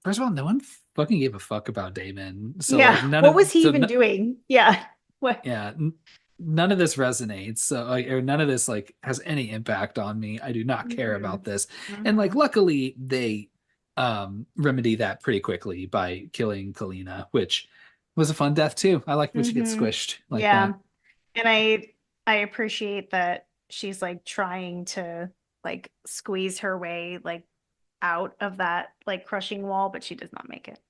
first of all, no one fucking gave a fuck about Damon. So yeah, like none what of was he so even doing? Yeah, what? yeah, none of this resonates. So like, or none of this like has any impact on me. I do not care Hmm. about this. And like Hmm. luckily they remedy that pretty quickly by killing Kalina, which was a fun death too. I like when she gets Hmm. squished like Yeah, that. and I appreciate that she's like trying to like squeeze her way like out of that like crushing wall, but she does not make it.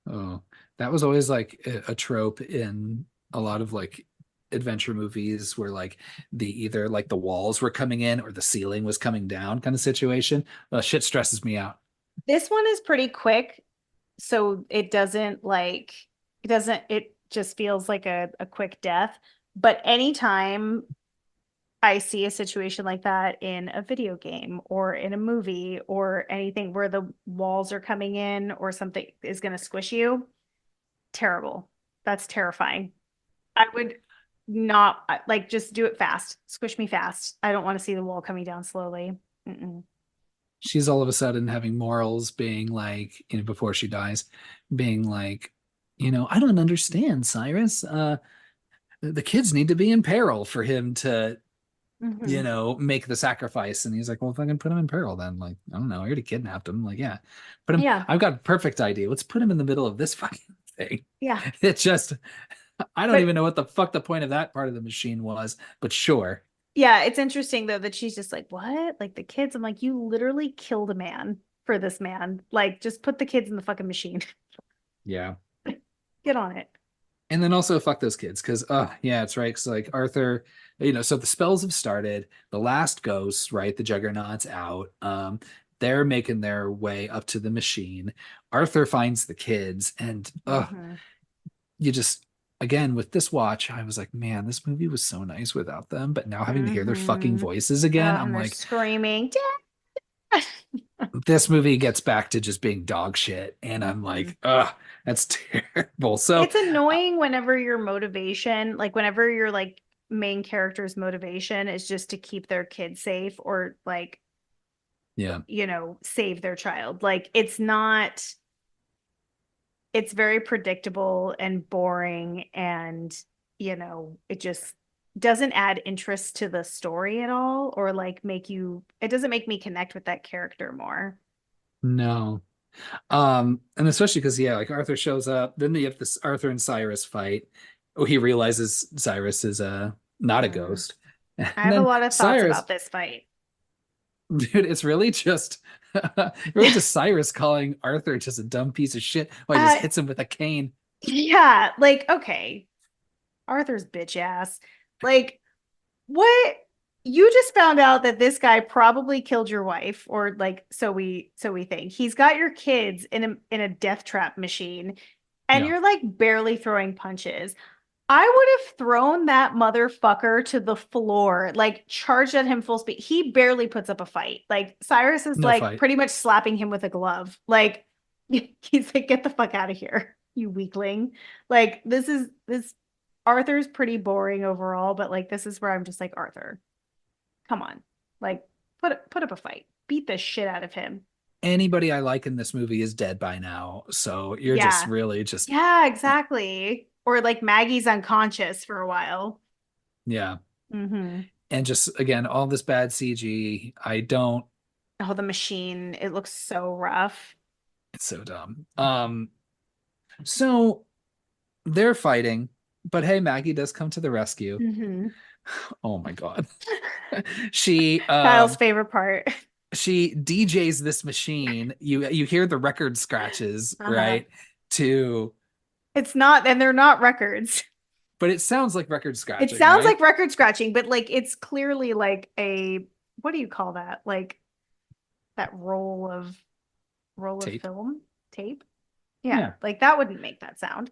Oh, that was always like a trope in a lot of like adventure movies where like the either like the walls were coming in or the ceiling was coming down kind of situation. Shit stresses me out. This one is pretty quick, so it just feels like a quick death. But anytime I see a situation like that in a video game or in a movie or anything where the walls are coming in or something is going to squish you, terrible. That's terrifying. I would not like just do it fast. Squish me fast. I don't want to see the wall coming down slowly. Mm-mm. She's all of a sudden having morals, being like, before she dies, being like, I don't understand, Cyrus. The kids need to be in peril for him to, Mhm. make the sacrifice. And he's like, well, if I can put him in peril, then like, I don't know, I already kidnapped him. Like, yeah, put him. Yeah. I've got a perfect idea. Let's put him in the middle of this fucking thing. Yeah. It just, I don't But even know what the fuck the point of that part of the machine was, but sure. yeah, it's interesting though that she's just like, what? Like the kids, I'm like, you literally killed a man for this man. Like, just put the kids in the fucking machine. Yeah. Get on it. And then also fuck those kids because yeah, it's right. Because like Arthur, so the spells have started. The last ghost, right? The Juggernaut's out. They're making their way up to the machine. Arthur finds the kids, and Hmm. you just again with this watch, I was like, man, this movie was so nice without them. But now having to hear their fucking Hmm. voices again, I'm And they're like, screaming. Dad! this movie gets back to just being dog shit, and I'm Mhm. like, that's terrible. So, It's annoying whenever your motivation, like whenever your like main character's motivation is just to keep their kid safe or like, yeah. save their child. Like it's very predictable and boring and, it just doesn't add interest to the story at all or like it doesn't make me connect with that character more. No. And especially because yeah, like Arthur shows up, then you have this Arthur and Cyrus fight. Oh, he realizes Cyrus is not a Mm. ghost. And I have a then lot of thoughts Cyrus, about this fight. dude, it's really just really just Cyrus calling Arthur just a dumb piece of shit while he just Uh, hits him with a cane. yeah, like okay, Arthur's bitch ass. Like, what? You just found out that this guy probably killed your wife, or like so we think. He's got your kids in a death trap machine, and Yeah, you're like barely throwing punches. I would have thrown that motherfucker to the floor, like charged at him full speed. He barely puts up a fight. Like Cyrus is no like fight. pretty much slapping him with a glove. Like he's like, get the fuck out of here, you weakling. Like this Arthur's pretty boring overall, but like this is where I'm just like, Arthur, come on. Like put up a fight. Beat the shit out of him. Anybody I like in this movie is dead by now. So you're just Yeah. really just Yeah, exactly. Or like Maggie's unconscious for a while. yeah. Mm-hmm. And just again, all this bad CG. I don't Oh, the machine. It looks so rough. It's so dumb. So they're fighting, but hey, Maggie does come to the rescue. Hmm. Oh my God. She Kyle's favorite part. she DJs this machine. You hear the record scratches, Uh-huh. right? To It's not, and they're not records. But it sounds like record It scratching, sounds right? like record scratching, but like it's clearly like what do you call that? Like that roll of Tape. film tape. Yeah, Yeah. like that wouldn't make that sound.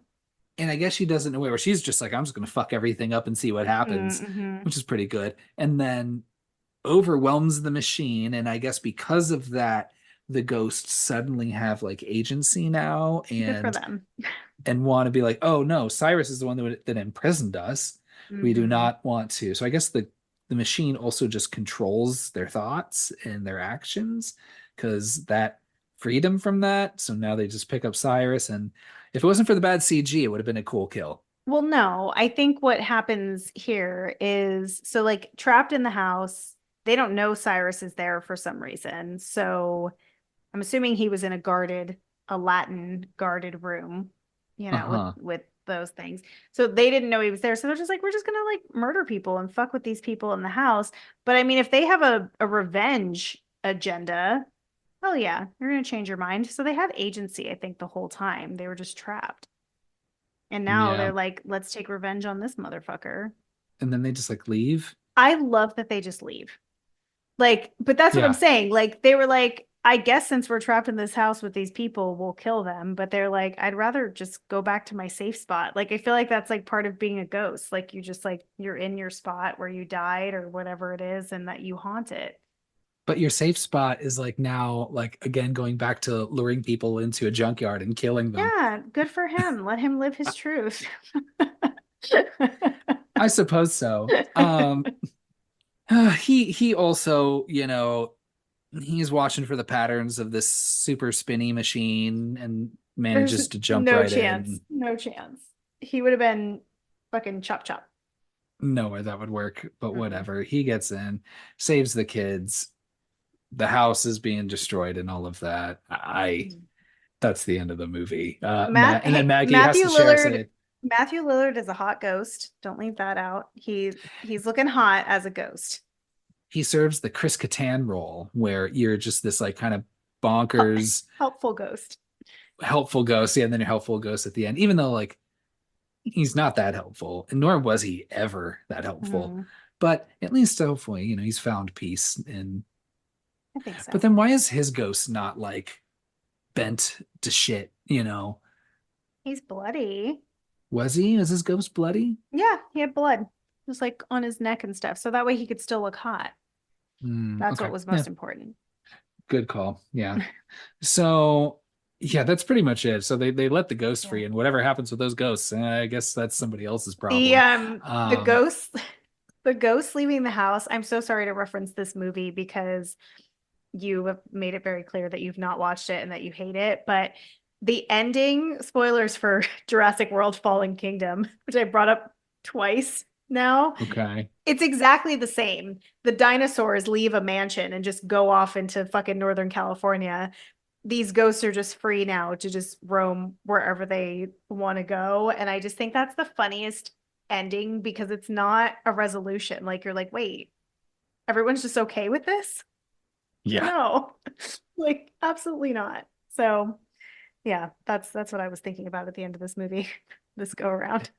And I guess she doesn't know where she's just like, I'm just gonna fuck everything up and see what happens, Mm-hmm. which is pretty good. And then overwhelms the machine. And I guess because of that, the ghosts suddenly have like agency now Good for and them. want to be like, oh no, Cyrus is the one that imprisoned us. We do Hmm. not want to. So I guess the machine also just controls their thoughts and their actions because that freedom from that. So now they just pick up Cyrus, and if it wasn't for the bad CG, it would have been a cool kill. Well, no, I think what happens here is so like trapped in the house, they don't know Cyrus is there for some reason. So I'm assuming he was in a Latin guarded room, with Uh-huh. those things. So they didn't know he was there. So they're just like, we're just gonna like murder people and fuck with these people in the house. But I mean, if they have a revenge agenda, hell yeah, you're gonna change your mind. So they had agency, I think, the whole time. They were just trapped. And now Yeah. they're like, let's take revenge on this motherfucker. and then they just like leave. I love that they just leave. Like, but that's what I'm Yeah, saying. Like, they were like, I guess since we're trapped in this house with these people, we'll kill them. But they're like, I'd rather just go back to my safe spot. Like, I feel like that's like part of being a ghost. Like, you just like, you're in your spot where you died or whatever it is, and that you haunt it. but your safe spot is like now, like again, going back to luring people into a junkyard and killing them. Yeah, good for him. Let him live his truth. I suppose so. He also, he's watching for the patterns of this super spinny machine and There's manages to jump no right chance. in. No chance. He would have been fucking chop chop. No way that would work, but Mm-mm. whatever. He gets in, saves the kids. The house is being destroyed and all of that. That's the end of the movie. And then Maggie has to share say Matthew Lillard is a hot ghost. Don't leave that out. He's looking hot as a ghost. he serves the Chris Kattan role where you're just this like kind of Hel- bonkers Helpful ghost. helpful ghost. Yeah, and then a helpful ghost at the end, even though like he's not that helpful, and nor was he ever that helpful. Mm, But at least hopefully, he's found peace. And I think but so. then why is his ghost not like bent to shit? He's bloody. Was he? Was his ghost bloody? Yeah, he had blood. Just like on his neck and stuff. So that way he could still look hot. That's what Okay. was Yeah. most important. Good call. Yeah. So yeah, that's pretty much it. So they let the ghosts Yeah. free, and whatever happens with those ghosts, I guess that's somebody else's The problem. the ghosts the ghosts leaving the house. I'm so sorry to reference this movie because you have made it very clear that you've not watched it and that you hate it, but the ending, spoilers for Jurassic World Fallen Kingdom, which I brought up twice now, Okay. it's exactly the same. The dinosaurs leave a mansion and just go off into fucking Northern California. These ghosts are just free now to just roam wherever they want to go. And I just think that's the funniest ending because it's not a resolution. Like, you're like, wait, everyone's just okay with this? Yeah. No, like, absolutely not. So yeah, that's what I was thinking about at the end of this movie, this go around.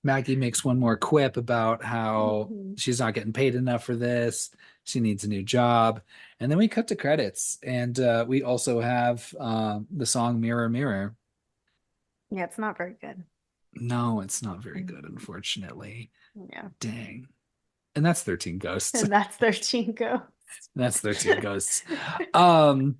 Maggie makes one more quip about how Mhm. she's not getting paid enough for this. She needs a new job. And then we cut to credits. And we also have the song Mirror, Mirror. Yeah, it's not very good. No, it's not very good, Mhm. unfortunately. Yeah. Dang. And that's 13 Ghosts. And that's 13 Ghosts. That's 13 Ghosts. Um,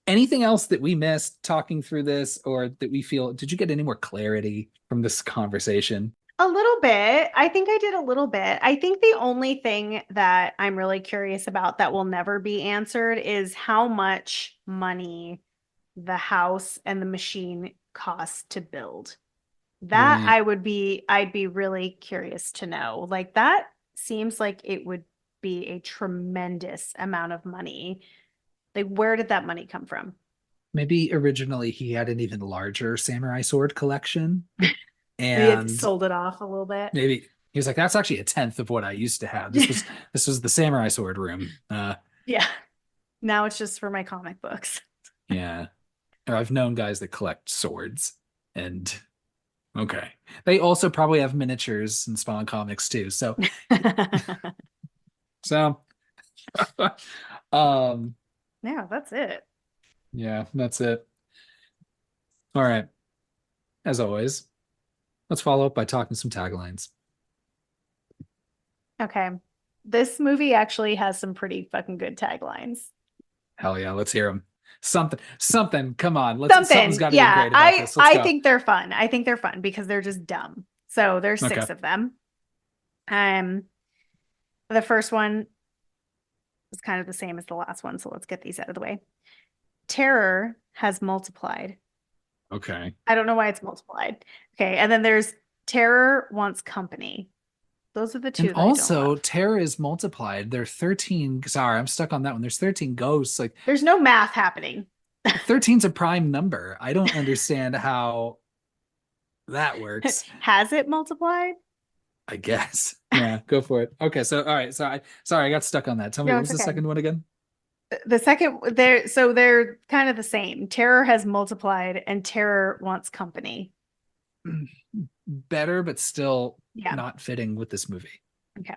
Anything else that we missed talking through this, or that we feel, did you get any more clarity from this conversation? A little bit. I think I did a little bit. I think the only thing that I'm really curious about that will never be answered is how much money the house and the machine cost to build. That Right. I'd be really curious to know. Like, that seems like it would be a tremendous amount of money. Like, where did that money come from? Maybe originally he had an even larger samurai sword collection, They had and sold it off a little bit. maybe he was like, "That's actually a tenth of what I used to have. This was the samurai sword room." Yeah. Now it's just for my comic books. Yeah. I've known guys that collect swords, and okay, they also probably have miniatures and Spawn comics too. So, um, Yeah, that's it. yeah, that's it. All right. As always, let's follow up by talking some taglines. Okay. This movie actually has some pretty fucking good taglines. Hell yeah, let's hear them. Something. Come on, something's Something. got to be Yeah, great about this. Let's I go. think they're fun. I think they're fun because they're just dumb. So there's Okay. 6 of them. Um, the first one is kind of the same as the last one, so let's get these out of the way. Terror has multiplied. Okay. I don't know why it's multiplied. Okay, and then there's Terror wants company. Those are the And two that I don't also, love. terror is multiplied. There are 13. Sorry, I'm stuck on that one. There's 13 ghosts. Like There's no math happening. 13's a prime number. I don't understand how that works. Has it multiplied? I guess. Yeah, go for it. Okay, so all right. Sorry, I got stuck on that. Tell me, No, what it's was the okay. second one again? The second, they're kind of the same. Terror has multiplied and terror wants company. better, but still Yeah. not fitting with this movie. Okay.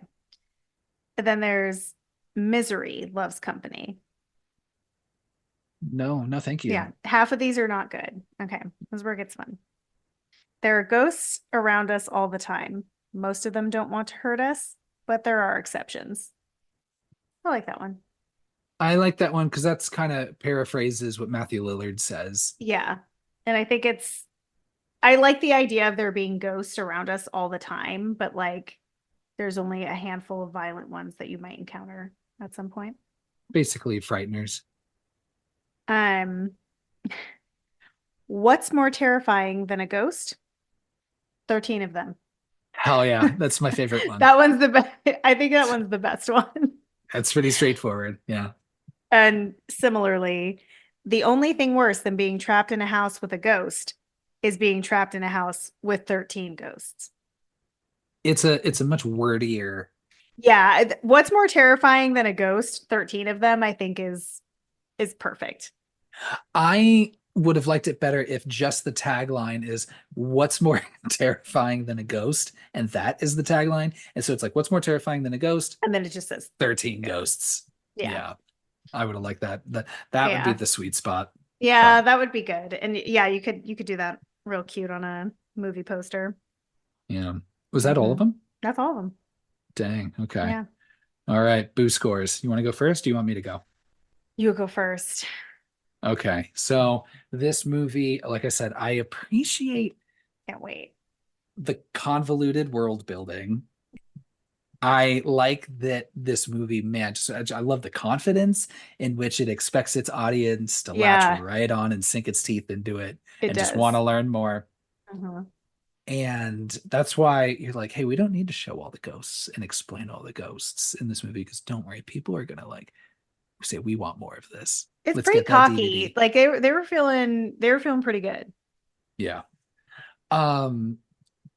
And then there's Misery Loves Company. No, no, thank you. Yeah. Half of these are not good. Okay. This is where it gets fun. There are ghosts around us all the time. Most of them don't want to hurt us, but there are exceptions. I like that one. I like that one because that's kind of paraphrases what Matthew Lillard says. Yeah. And I think I like the idea of there being ghosts around us all the time, but like there's only a handful of violent ones that you might encounter at some point. Basically, frighteners. Um, what's more terrifying than a ghost? 13 of them. Hell yeah, that's my favorite one. That one's the best. I think that one's the best one. That's pretty straightforward. Yeah. And similarly, the only thing worse than being trapped in a house with a ghost is being trapped in a house with 13 ghosts. It's a much wordier. Yeah, what's more terrifying than a ghost? 13 of them, I think is perfect. I would have liked it better if just the tagline is what's more terrifying than a ghost, and that is the tagline. And so it's like, what's more terrifying than a ghost? And then it just says 13 ghosts. Yeah. Yeah. I would have liked that. That would be Yeah. the sweet spot. Yeah, that would be good. And yeah, you could do that real cute on a movie poster. Yeah. Was that all of them? That's all of them. Dang. Okay. Yeah. All right. Boo scores. You want to go first? Do you want me to go? You go first. Okay. So this movie, like I said, I appreciate Can't wait. the convoluted world building. I like that this movie, man, I love the confidence in which it expects its audience to latch Yeah, right on and sink its teeth into it it and just want does. to learn more. Mhm. And that's why you're like, hey, we don't need to show all the ghosts and explain all the ghosts in this movie because don't worry, people are gonna like say we want more of this. It's Let's pretty get that cocky. DVD. Like they were feeling pretty good. Yeah. Um,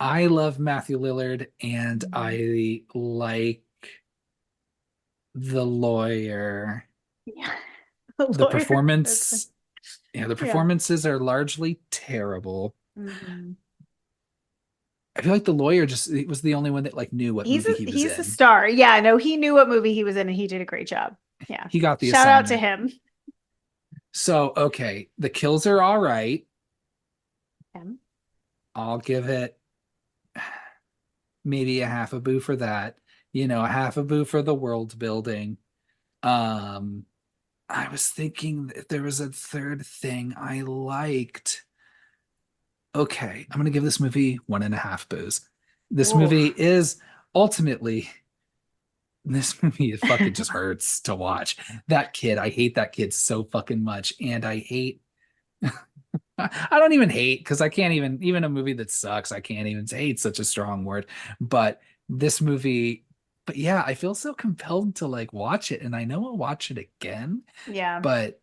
I love Matthew Lillard and Mhm. I like the lawyer. Yeah. The The lawyer. performance, yeah, the Yeah. performances are largely terrible. Mhm. I feel like the lawyer just he was the only one that like knew what movie he was He's a in. star. Yeah, no, he knew what movie he was in and he did a great job. Yeah. He got the Shout out to assignment. him. So, okay, the kills are all right. Him. I'll give it maybe a half a boo for that. You know, a half a boo for the world building. Um, I was thinking if there was a third thing I liked. Okay, I'm gonna give this movie one and a half boos. This movie Oof. is ultimately this movie it fucking just hurts to watch. That kid, I hate that kid so fucking much. And I hate I don't even hate because I can't even a movie that sucks, I can't even say hate's such a strong word. But this movie, but yeah, I feel so compelled to like watch it, and I know I'll watch it again, Yeah. but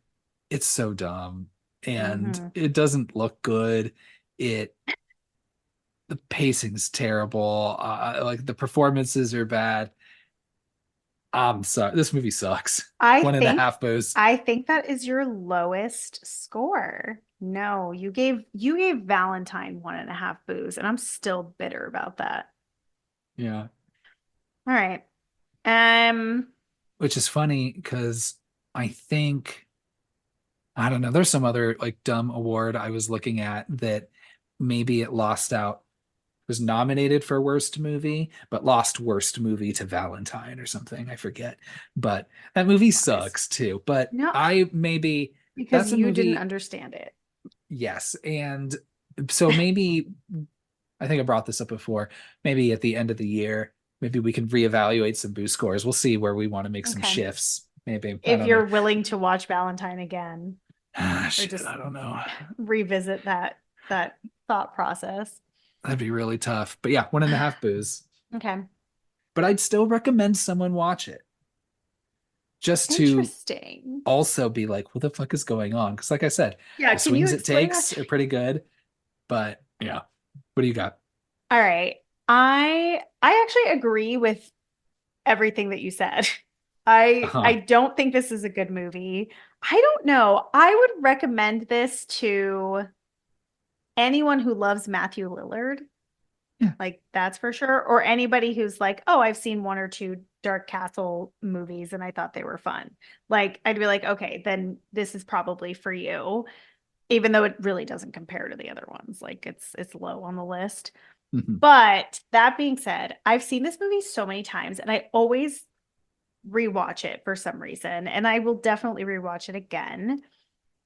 it's so dumb and Hmm. it doesn't look good. It the pacing's terrible. Like the performances are bad. I'm sorry. This movie sucks. I One and a think half boos. I think that is your lowest score. No, you gave Valentine 1.5 boos, and I'm still bitter about that. Yeah. All right. Um, Which is funny because I think, I don't know, there's some other like dumb award I was looking at that maybe it lost out, was nominated for worst movie, but lost worst movie to Valentine or something. I forget. But that movie Wise. sucks too. But No, I maybe because that's a you didn't movie, understand it. yes. And so maybe I think I brought this up before. Maybe at the end of the year, maybe we can reevaluate some boost scores. We'll see where we want to make some Okay. shifts. Maybe. I If don't know. you're willing to watch Valentine again Ah, or shit, just I don't know. revisit that thought process. That'd be really tough. But yeah, one and a half booze. Okay. But I'd still recommend someone watch it just to Interesting. also be like, what the fuck is going on? Because like I said, Yeah, the can you swings it explain that takes to are me? pretty good. But yeah, what do you got? All right. I actually agree with everything that you said. I Uh-huh. don't think this is a good movie. I don't know. I would recommend this to anyone who loves Matthew Lillard, Yeah. like that's for sure. Or anybody who's like, oh, I've seen one or two Dark Castle movies and I thought they were fun. Like, I'd be like, okay, then this is probably for you, even though it really doesn't compare to the other ones. Like it's low on the list. Mhm. But that being said, I've seen this movie so many times and I always rewatch it for some reason. And I will definitely rewatch it again.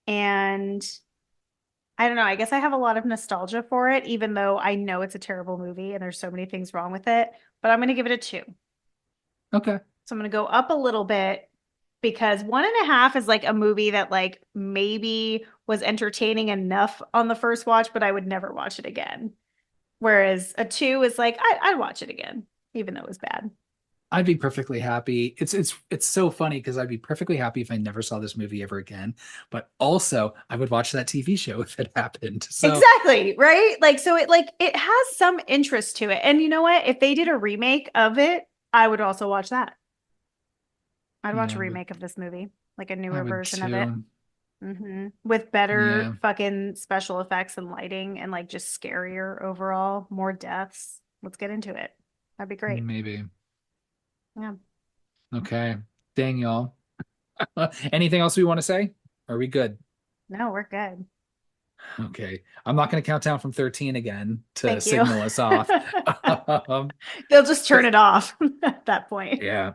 And I don't know. I guess I have a lot of nostalgia for it, even though I know it's a terrible movie and there's so many things wrong with it. But I'm going to give it a 2. Okay. So I'm going to go up a little bit because 1.5 is like a movie that like maybe was entertaining enough on the first watch, but I would never watch it again. Whereas a 2 is like I'd watch it again, even though it was bad. I'd be perfectly happy. It's so funny because I'd be perfectly happy if I never saw this movie ever again. But also, I would watch that TV show if it happened. So Exactly, right? Like it has some interest to it. And you know what? If they did a remake of it, I would also watch that. I'd watch a yeah, remake of this movie, like a I newer would version of it. too. With better Yeah, fucking special effects and lighting and like just scarier overall, more deaths. Let's get into it. That'd be great. maybe. Yeah. Okay. Dang y'all. Anything else we want to say? Are we good? No, we're good. Okay. I'm not going to count down from 13 again to Thank you. signal us off. Um, They'll just turn but it off at that point. yeah.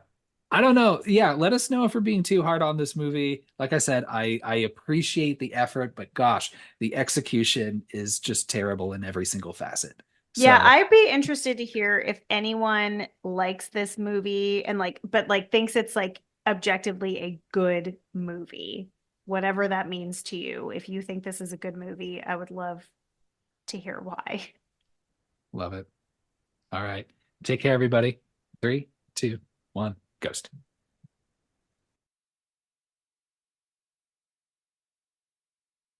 I don't know. Yeah, let us know if we're being too hard on this movie. Like I said, I appreciate the effort, but gosh, the execution is just terrible in every single facet. Yeah, So, I'd be interested to hear if anyone likes this movie and like, but like thinks it's like objectively a good movie, whatever that means to you. If you think this is a good movie, I would love to hear why. love it. All right. Take care, everybody. 3, 2, 1, ghost.